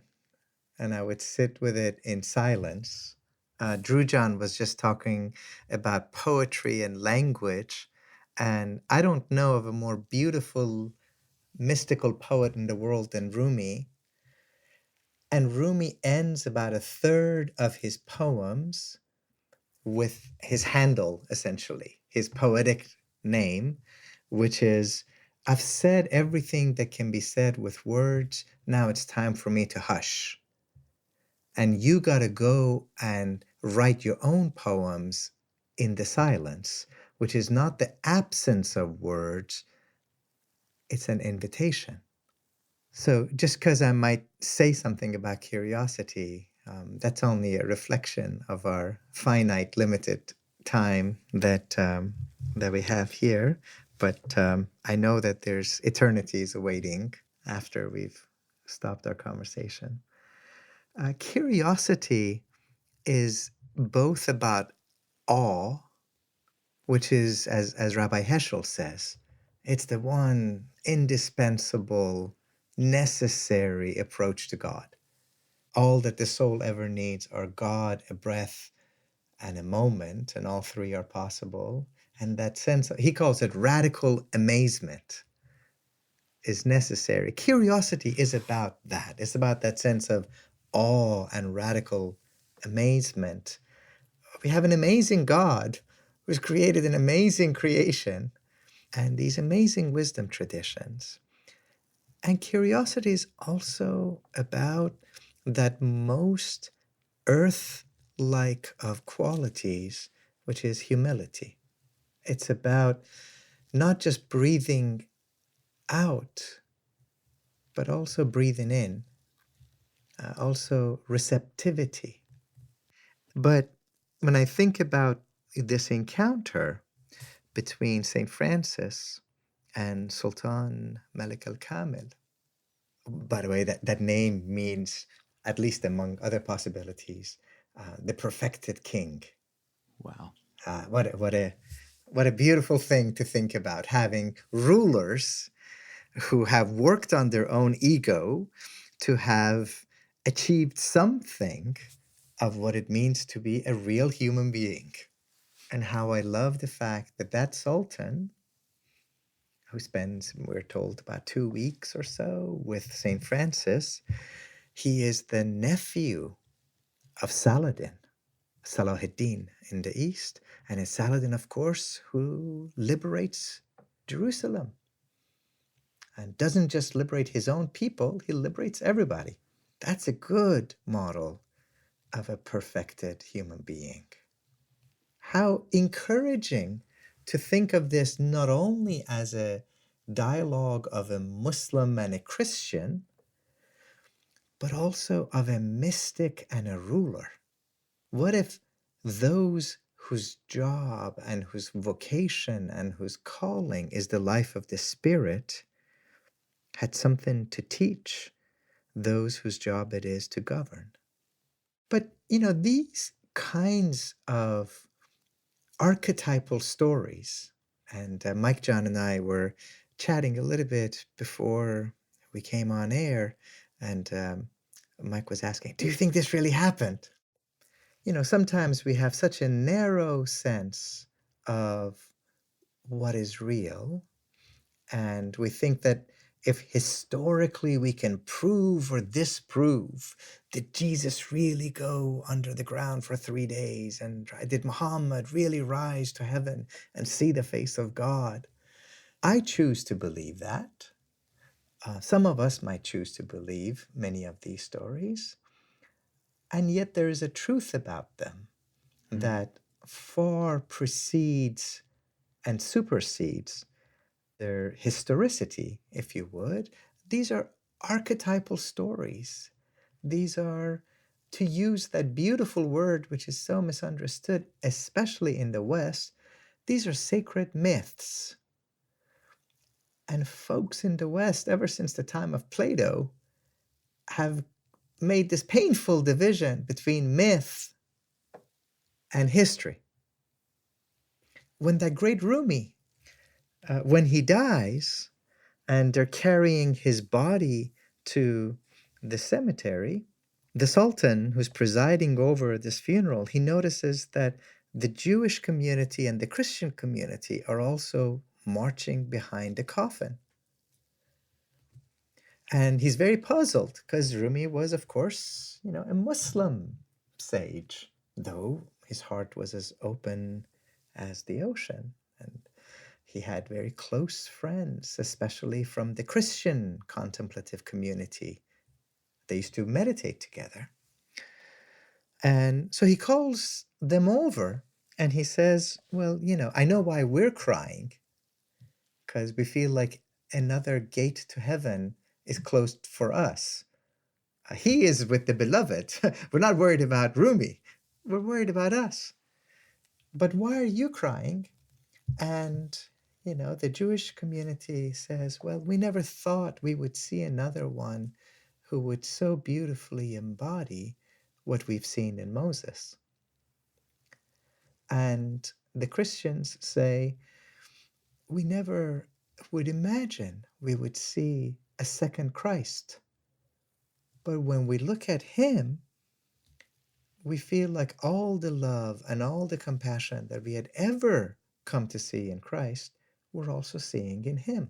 and I would sit with it in silence. Drujan was just talking about poetry and language, and I don't know of a more beautiful mystical poet in the world than Rumi. And Rumi ends about a third of his poems with his handle, essentially, his poetic name, which is, "I've said everything that can be said with words. Now it's time for me to hush. And you got to go and write your own poems in the silence," which is not the absence of words, it's an invitation. So just because I might say something about curiosity, that's only a reflection of our finite, limited time that we have here. But I know that there's eternities awaiting after we've stopped our conversation. Curiosity is both about awe, which is, as Rabbi Heschel says, it's the one indispensable, necessary approach to God. All that the soul ever needs are God, a breath, and a moment, and all three are possible. And that sense, he calls it radical amazement, is necessary. Curiosity is about that. It's about that sense of awe and radical amazement. We have an amazing God who's created an amazing creation and these amazing wisdom traditions. And curiosity is also about that most earth-like of qualities, which is humility. It's about not just breathing out, but also breathing in, also receptivity. But when I think about this encounter, between St. Francis and Sultan Malik al-Kamil. By the way, that name means, at least among other possibilities, the perfected king. Wow. What a beautiful thing to think about, having rulers who have worked on their own ego to have achieved something of what it means to be a real human being. And how I love the fact that that sultan, who spends, we're told, about 2 weeks or so with St. Francis, he is the nephew of Saladin, Salahuddin in the east. And it's Saladin, of course, who liberates Jerusalem. And doesn't just liberate his own people, he liberates everybody. That's a good model of a perfected human being. How encouraging to think of this not only as a dialogue of a Muslim and a Christian, but also of a mystic and a ruler. What if those whose job and whose vocation and whose calling is the life of the Spirit had something to teach those whose job it is to govern? But, these kinds of archetypal stories, and Mike, John, and I were chatting a little bit before we came on air, and Mike was asking, do you think this really happened? Sometimes we have such a narrow sense of what is real, and we think that if historically we can prove or disprove, did Jesus really go under the ground for 3 days? And did Muhammad really rise to heaven and see the face of God? I choose to believe that. Some of us might choose to believe many of these stories. And yet there is a truth about them that far precedes and supersedes their historicity, if you would. These are archetypal stories. These are, to use that beautiful word which is so misunderstood, especially in the West, these are sacred myths. And folks in the West, ever since the time of Plato, have made this painful division between myth and history. When that great Rumi, when he dies, and they're carrying his body to the cemetery, the Sultan who's presiding over this funeral, he notices that the Jewish community and the Christian community are also marching behind the coffin. And he's very puzzled because Rumi was, of course, a Muslim sage, though his heart was as open as the ocean. And he had very close friends, especially from the Christian contemplative community. They used to meditate together. And so he calls them over and he says, well, I know why we're crying, because we feel like another gate to heaven is closed for us. He is with the beloved. We're not worried about Rumi. We're worried about us. But why are you crying? And, the Jewish community says, well, we never thought we would see another one who would so beautifully embody what we've seen in Moses. And the Christians say, we never would imagine we would see a second Christ. But when we look at him, we feel like all the love and all the compassion that we had ever come to see in Christ, we're also seeing in him.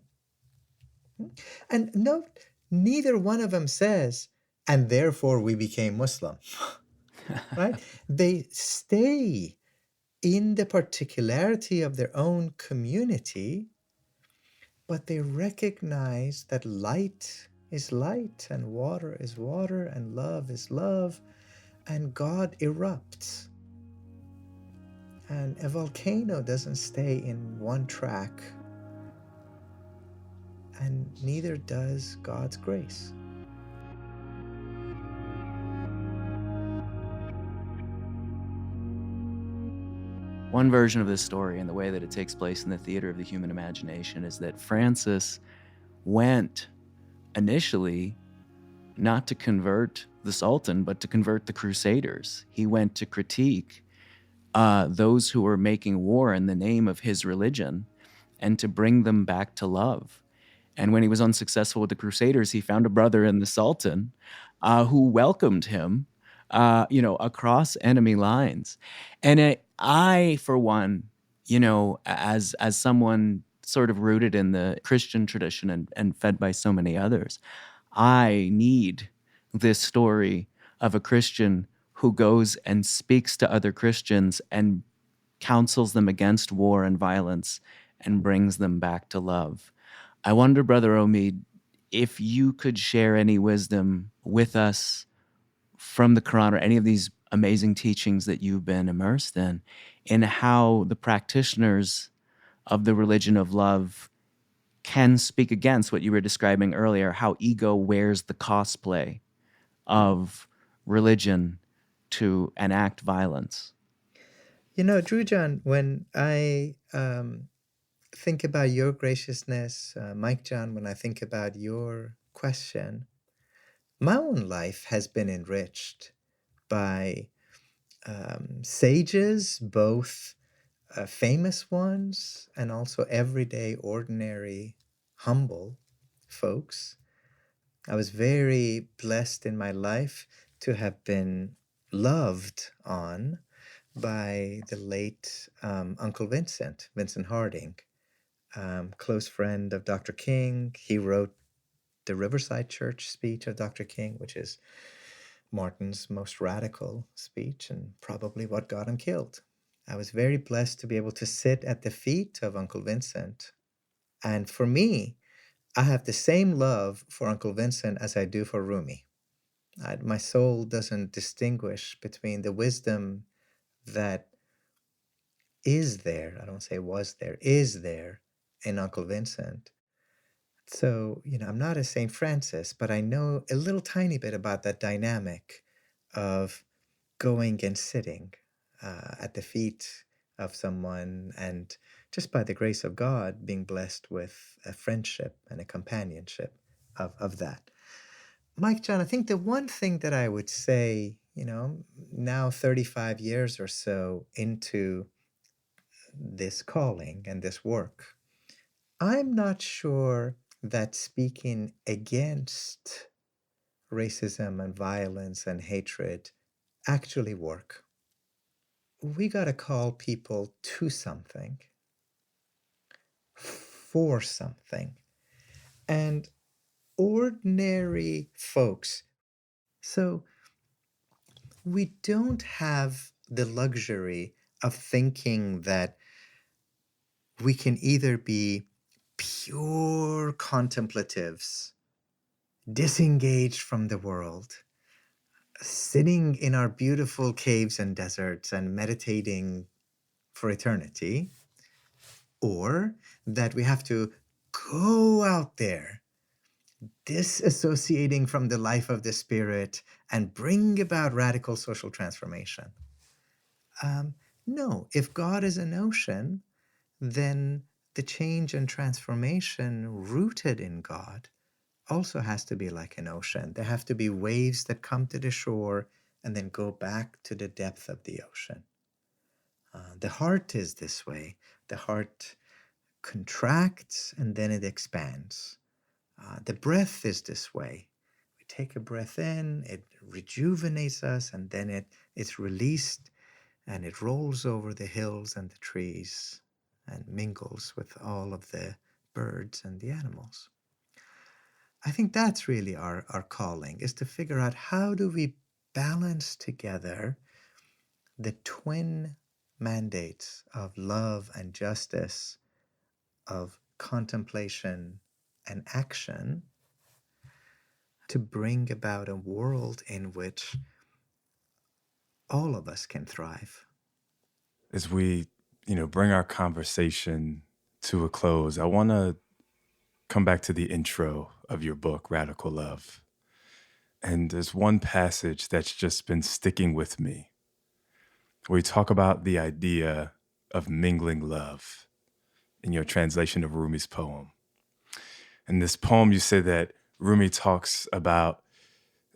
And note, neither one of them says, and therefore we became Muslim, right? They stay in the particularity of their own community, but they recognize that light is light, and water is water, and love is love, and God erupts. And a volcano doesn't stay in one track, and neither does God's grace. One version of this story and the way that it takes place in the theater of the human imagination is that Francis went initially not to convert the Sultan, but to convert the Crusaders. He went to critique those who were making war in the name of his religion and to bring them back to love. And when he was unsuccessful with the Crusaders, he found a brother in the Sultan who welcomed him, across enemy lines. And I, for one, as someone sort of rooted in the Christian tradition and fed by so many others, I need this story of a Christian who goes and speaks to other Christians and counsels them against war and violence and brings them back to love. I wonder, Brother Omid, if you could share any wisdom with us from the Quran or any of these amazing teachings that you've been immersed in how the practitioners of the religion of love can speak against what you were describing earlier, how ego wears the cosplay of religion to enact violence. Drew John, when I think about your graciousness, Mike John, when I think about your question, my own life has been enriched by sages, both famous ones and also everyday, ordinary, humble folks. I was very blessed in my life to have been loved on by the late Uncle Vincent Harding, close friend of Dr. King. He wrote the Riverside Church speech of Dr. King, which is Martin's most radical speech and probably what got him killed. I was very blessed to be able to sit at the feet of Uncle Vincent. And for me, I have the same love for Uncle Vincent as I do for Rumi. My soul doesn't distinguish between the wisdom that is there, I don't say was there, is there in Uncle Vincent. So, I'm not a St. Francis, but I know a little tiny bit about that dynamic of going and sitting at the feet of someone and just by the grace of God being blessed with a friendship and a companionship of that. Mike John, I think the one thing that I would say, now 35 years or so into this calling and this work, I'm not sure that speaking against racism and violence and hatred actually work. We got to call people to something, for something. And ordinary folks, so we don't have the luxury of thinking that we can either be pure contemplatives, disengaged from the world, sitting in our beautiful caves and deserts and meditating for eternity, or that we have to go out there, disassociating from the life of the spirit and bring about radical social transformation. No, if God is an ocean, then the change and transformation rooted in God also has to be like an ocean. There have to be waves that come to the shore and then go back to the depth of the ocean. The heart is this way. The heart contracts and then it expands. The breath is this way. We take a breath in, it rejuvenates us, and then it's released and it rolls over the hills and the trees and mingles with all of the birds and the animals. I think that's really our calling, is to figure out how do we balance together the twin mandates of love and justice, of contemplation and action, to bring about a world in which all of us can thrive. As we, bring our conversation to a close, I want to come back to the intro of your book, Radical Love. And there's one passage that's just been sticking with me, where you talk about the idea of mingling love in your translation of Rumi's poem. In this poem, you say that Rumi talks about,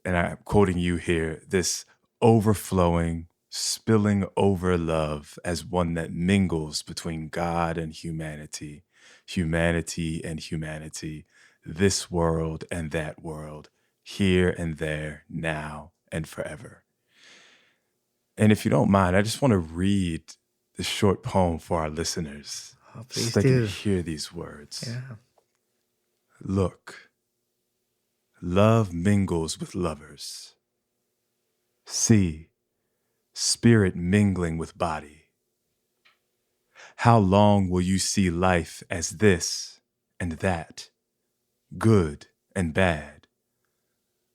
and I'm quoting you here, this overflowing, spilling over love as one that mingles between God and humanity, humanity and humanity, this world and that world, here and there, now and forever. And if you don't mind, I just want to read this short poem for our listeners, Oh, so please they can do. hear these words. Yeah. Look, love mingles with lovers. See, spirit mingling with body. How long will you see life as this and that, good and bad?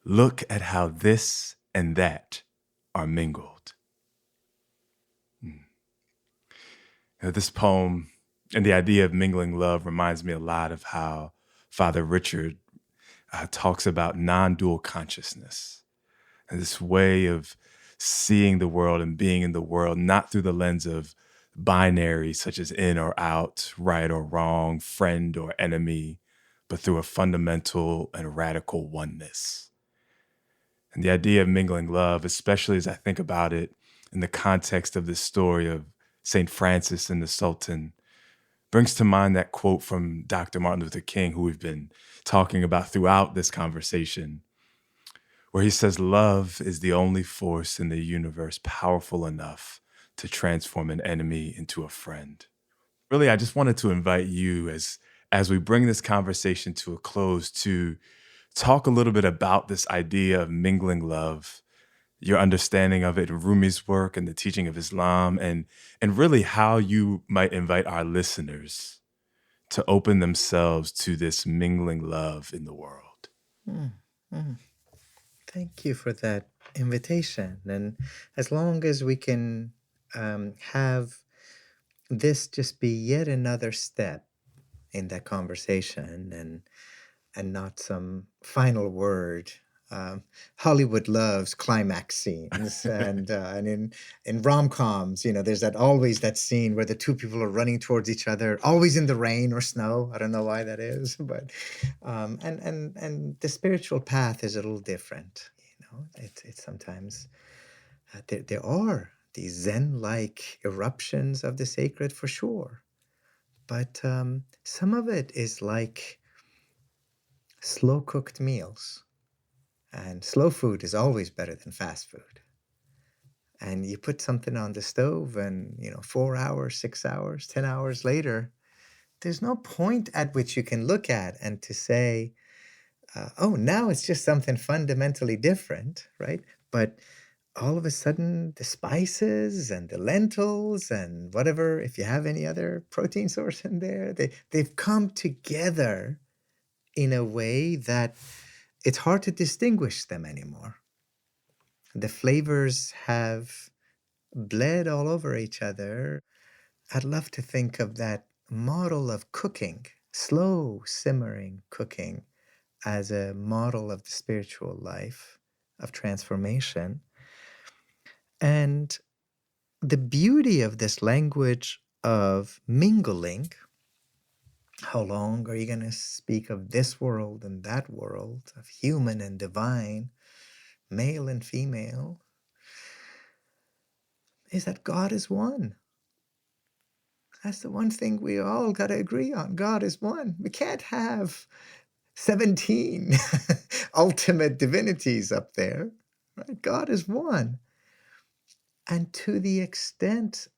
Look at how this and that are mingled. This poem and the idea of mingling love reminds me a lot of how Father Richard talks about non-dual consciousness and this way of seeing the world and being in the world, not through the lens of binary such as in or out, right or wrong, friend or enemy, but through a fundamental and radical oneness. And the idea of mingling love, especially as I think about it in the context of this story of St. Francis and the Sultan, brings to mind that quote from Dr. Martin Luther King, who we've been talking about throughout this conversation, where he says, love is the only force in the universe powerful enough to transform an enemy into a friend. Really, I just wanted to invite you as we bring this conversation to a close to talk a little bit about this idea of mingling love, your understanding of it in Rumi's work and the teaching of Islam, and really how you might invite our listeners to open themselves to this mingling love in the world. Mm, mm. Thank you for that invitation. And as long as we can have this just be yet another step in that conversation and not some final word. Hollywood loves climax scenes, and in rom-coms, there's always that scene where the two people are running towards each other, always in the rain or snow. I don't know why that is, but and the spiritual path is a little different. It's sometimes there are these Zen-like eruptions of the sacred for sure, but some of it is like slow cooked meals. And slow food is always better than fast food. And you put something on the stove and, 4 hours, 6 hours, 10 hours later, there's no point at which you can look at and to say, oh, now it's just something fundamentally different, right? But all of a sudden, the spices and the lentils and whatever, if you have any other protein source in there, they've come together in a way that it's hard to distinguish them anymore. The flavors have bled all over each other. I'd love to think of that model of cooking, slow simmering cooking, as a model of the spiritual life, of transformation. And the beauty of this language of mingling, how long are you going to speak of this world and that world, of human and divine, male and female, is that God is one. That's the one thing we all got to agree on. God is one. We can't have 17 ultimate divinities up there, right? God is one. And to the extent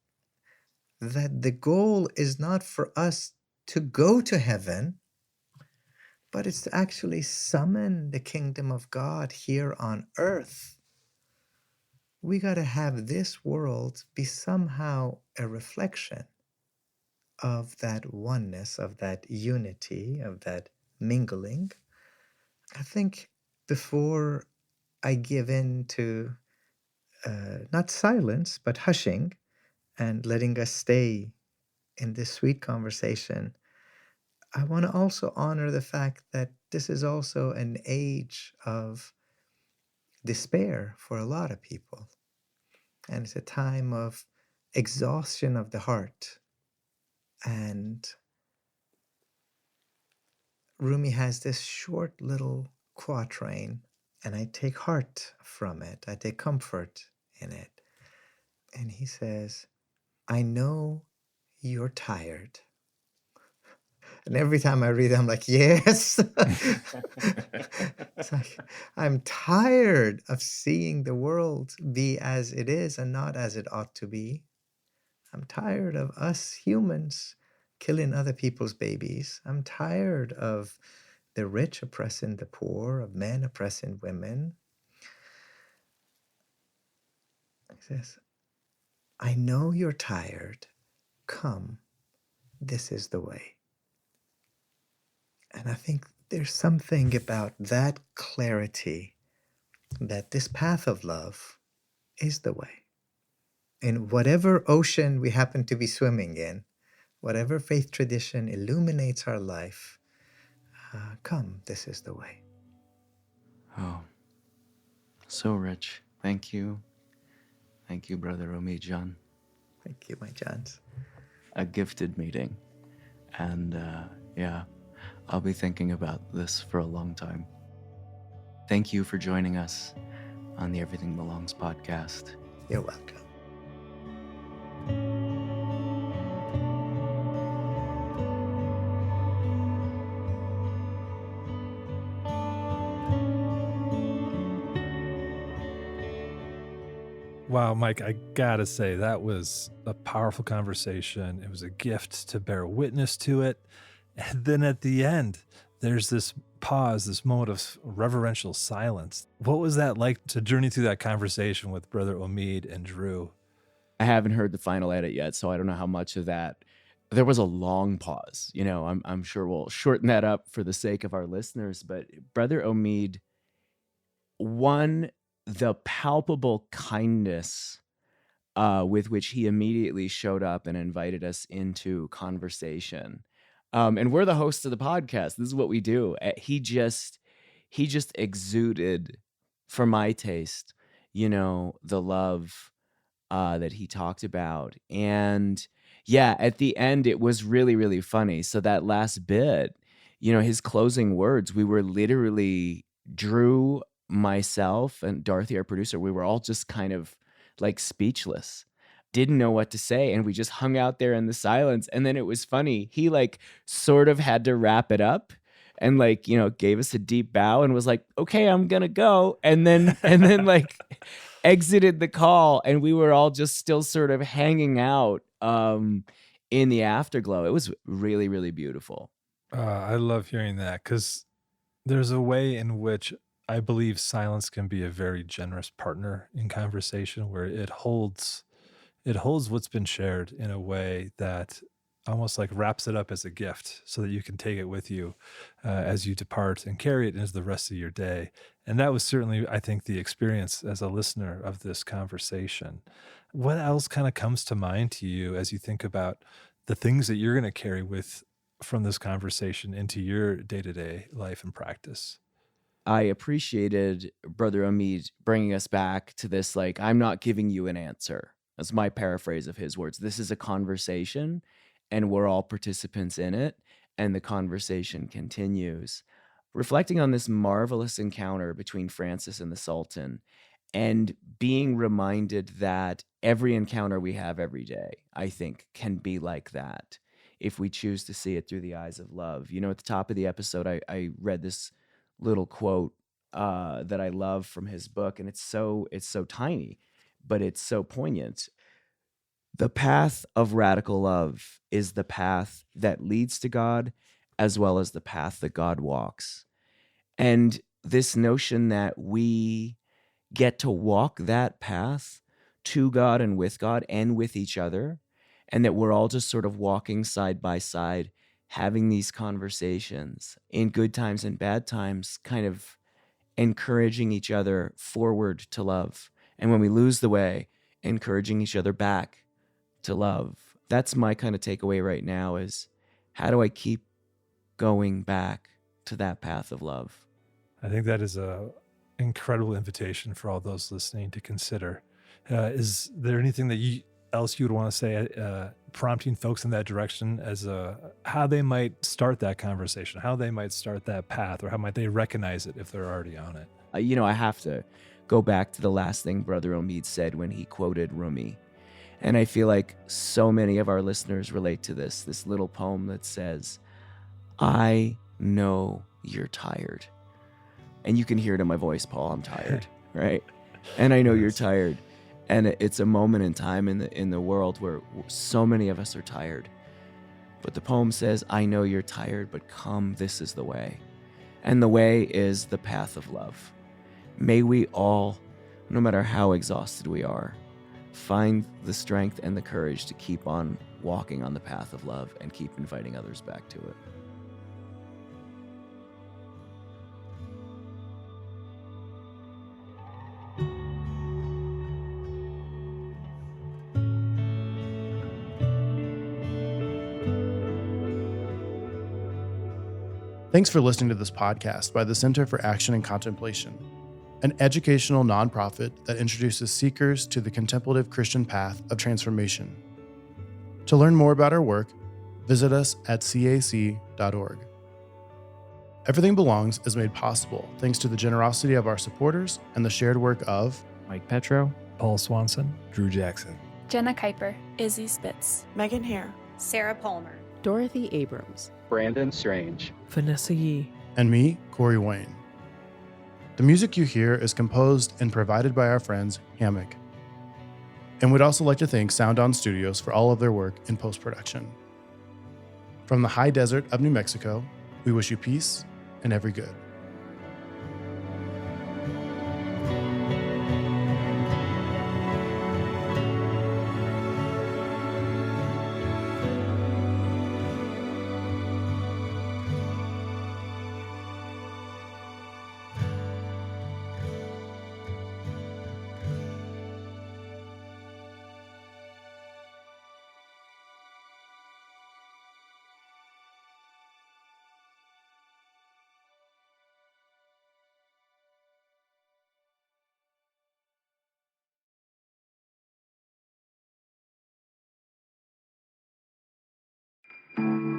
that the goal is not for us to go to heaven, but it's to actually summon the kingdom of God here on earth, we got to have this world be somehow a reflection of that oneness, of that unity, of that mingling. I think before I give in to not silence, but hushing and letting us stay in this sweet conversation, I want to also honor the fact that this is also an age of despair for a lot of people. And it's a time of exhaustion of the heart. And Rumi has this short little quatrain, and I take heart from it. I take comfort in it. And he says, I know you're tired. And every time I read it, I'm like, yes. It's like, I'm tired of seeing the world be as it is and not as it ought to be. I'm tired of us humans killing other people's babies. I'm tired of the rich oppressing the poor, of men oppressing women. He says, I know you're tired. Come, this is the way. And I think there's something about that clarity that this path of love is the way. In whatever ocean we happen to be swimming in, whatever faith tradition illuminates our life, come, this is the way. Oh, so rich. Thank you. Thank you, Brother Omid John. Thank you, my Johns. A gifted meeting. And yeah, I'll be thinking about this for a long time. Thank you for joining us on the Everything Belongs podcast. You're welcome. Wow, Mike, I gotta say, that was a powerful conversation. It was a gift to bear witness to it. And then at the end, there's this pause, this moment of reverential silence. What was that like to journey through that conversation with Brother Omid and Drew? I haven't heard the final edit yet, so I don't know how much of that. There was a long pause. You know, I'm sure we'll shorten that up for the sake of our listeners. But Brother Omid, one, the palpable kindness with which he immediately showed up and invited us into conversation. And we're the hosts of the podcast. This is what we do. He just exuded, for my taste, you know, the love that he talked about. And yeah, at the end, it was really, really funny. So that last bit, you know, his closing words, we were literally, Drew, myself, and Dorothy, our producer, we were all just kind of like speechless, didn't know what to say. And we just hung out there in the silence. And then it was funny. He like sort of had to wrap it up and like, you know, gave us a deep bow and was like, okay, I'm going to go. And then like exited the call, and we were all just still sort of hanging out in the afterglow. It was really, really beautiful. I love hearing that, because there's a way in which I believe silence can be a very generous partner in conversation, where it holds what's been shared in a way that almost like wraps it up as a gift so that you can take it with you as you depart and carry it into the rest of your day. And that was certainly, I think, the experience as a listener of this conversation. What else kind of comes to mind to you as you think about the things that you're going to carry with from this conversation into your day-to-day life and practice? I appreciated Brother Omid bringing us back to this, like, I'm not giving you an answer. That's my paraphrase of his words. This is a conversation, and we're all participants in it, and the conversation continues. Reflecting on this marvelous encounter between Francis and the Sultan, and being reminded that every encounter we have every day, I think, can be like that if we choose to see it through the eyes of love. You know, at the top of the episode, I read this little quote that I love from his book, and it's so tiny, but it's so poignant. The path of radical love is the path that leads to God, as well as the path that God walks. And this notion that we get to walk that path to God and with each other, and that we're all just sort of walking side by side, having these conversations in good times and bad times, kind of encouraging each other forward to love. And when we lose the way, encouraging each other back to love. That's my kind of takeaway right now, is how do I keep going back to that path of love? I think that is a incredible invitation for all those listening to consider. Is there anything that else you would want to say, prompting folks in that direction as how they might start that conversation, how they might start that path, or how might they recognize it if they're already on it? I have to go back to the last thing Brother Omid said when he quoted Rumi. And I feel like so many of our listeners relate to this little poem that says, I know you're tired. And you can hear it in my voice, Paul, I'm tired, right? And I know you're tired. And it's a moment in time in the world where so many of us are tired. But the poem says, I know you're tired, but come, this is the way. And the way is the path of love. May we all, no matter how exhausted we are, find the strength and the courage to keep on walking on the path of love and keep inviting others back to it. Thanks for listening to this podcast by the Center for Action and Contemplation, an educational nonprofit that introduces seekers to the contemplative Christian path of transformation. To learn more about our work, visit us at cac.org. Everything Belongs is made possible thanks to the generosity of our supporters and the shared work of Mike Petrow, Paul Swanson, Drew Jackson, Jenna Kuiper, Izzy Spitz, Megan Hare, Sarah Palmer, Dorothy Abrams, Brandon Strange, Vanessa Yee, and me, Corey Wayne. The music you hear is composed and provided by our friends Hammock. And we'd also like to thank Sound On Studios for all of their work in post-production. From the high desert of New Mexico, we wish you peace and every good.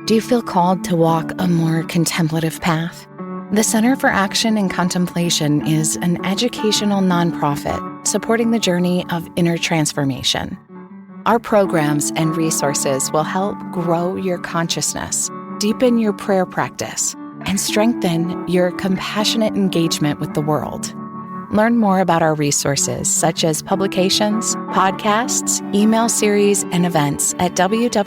Do you feel called to walk a more contemplative path? The Center for Action and Contemplation is an educational nonprofit supporting the journey of inner transformation. Our programs and resources will help grow your consciousness, deepen your prayer practice, and strengthen your compassionate engagement with the world. Learn more about our resources, such as publications, podcasts, email series, and events at www.cac.org.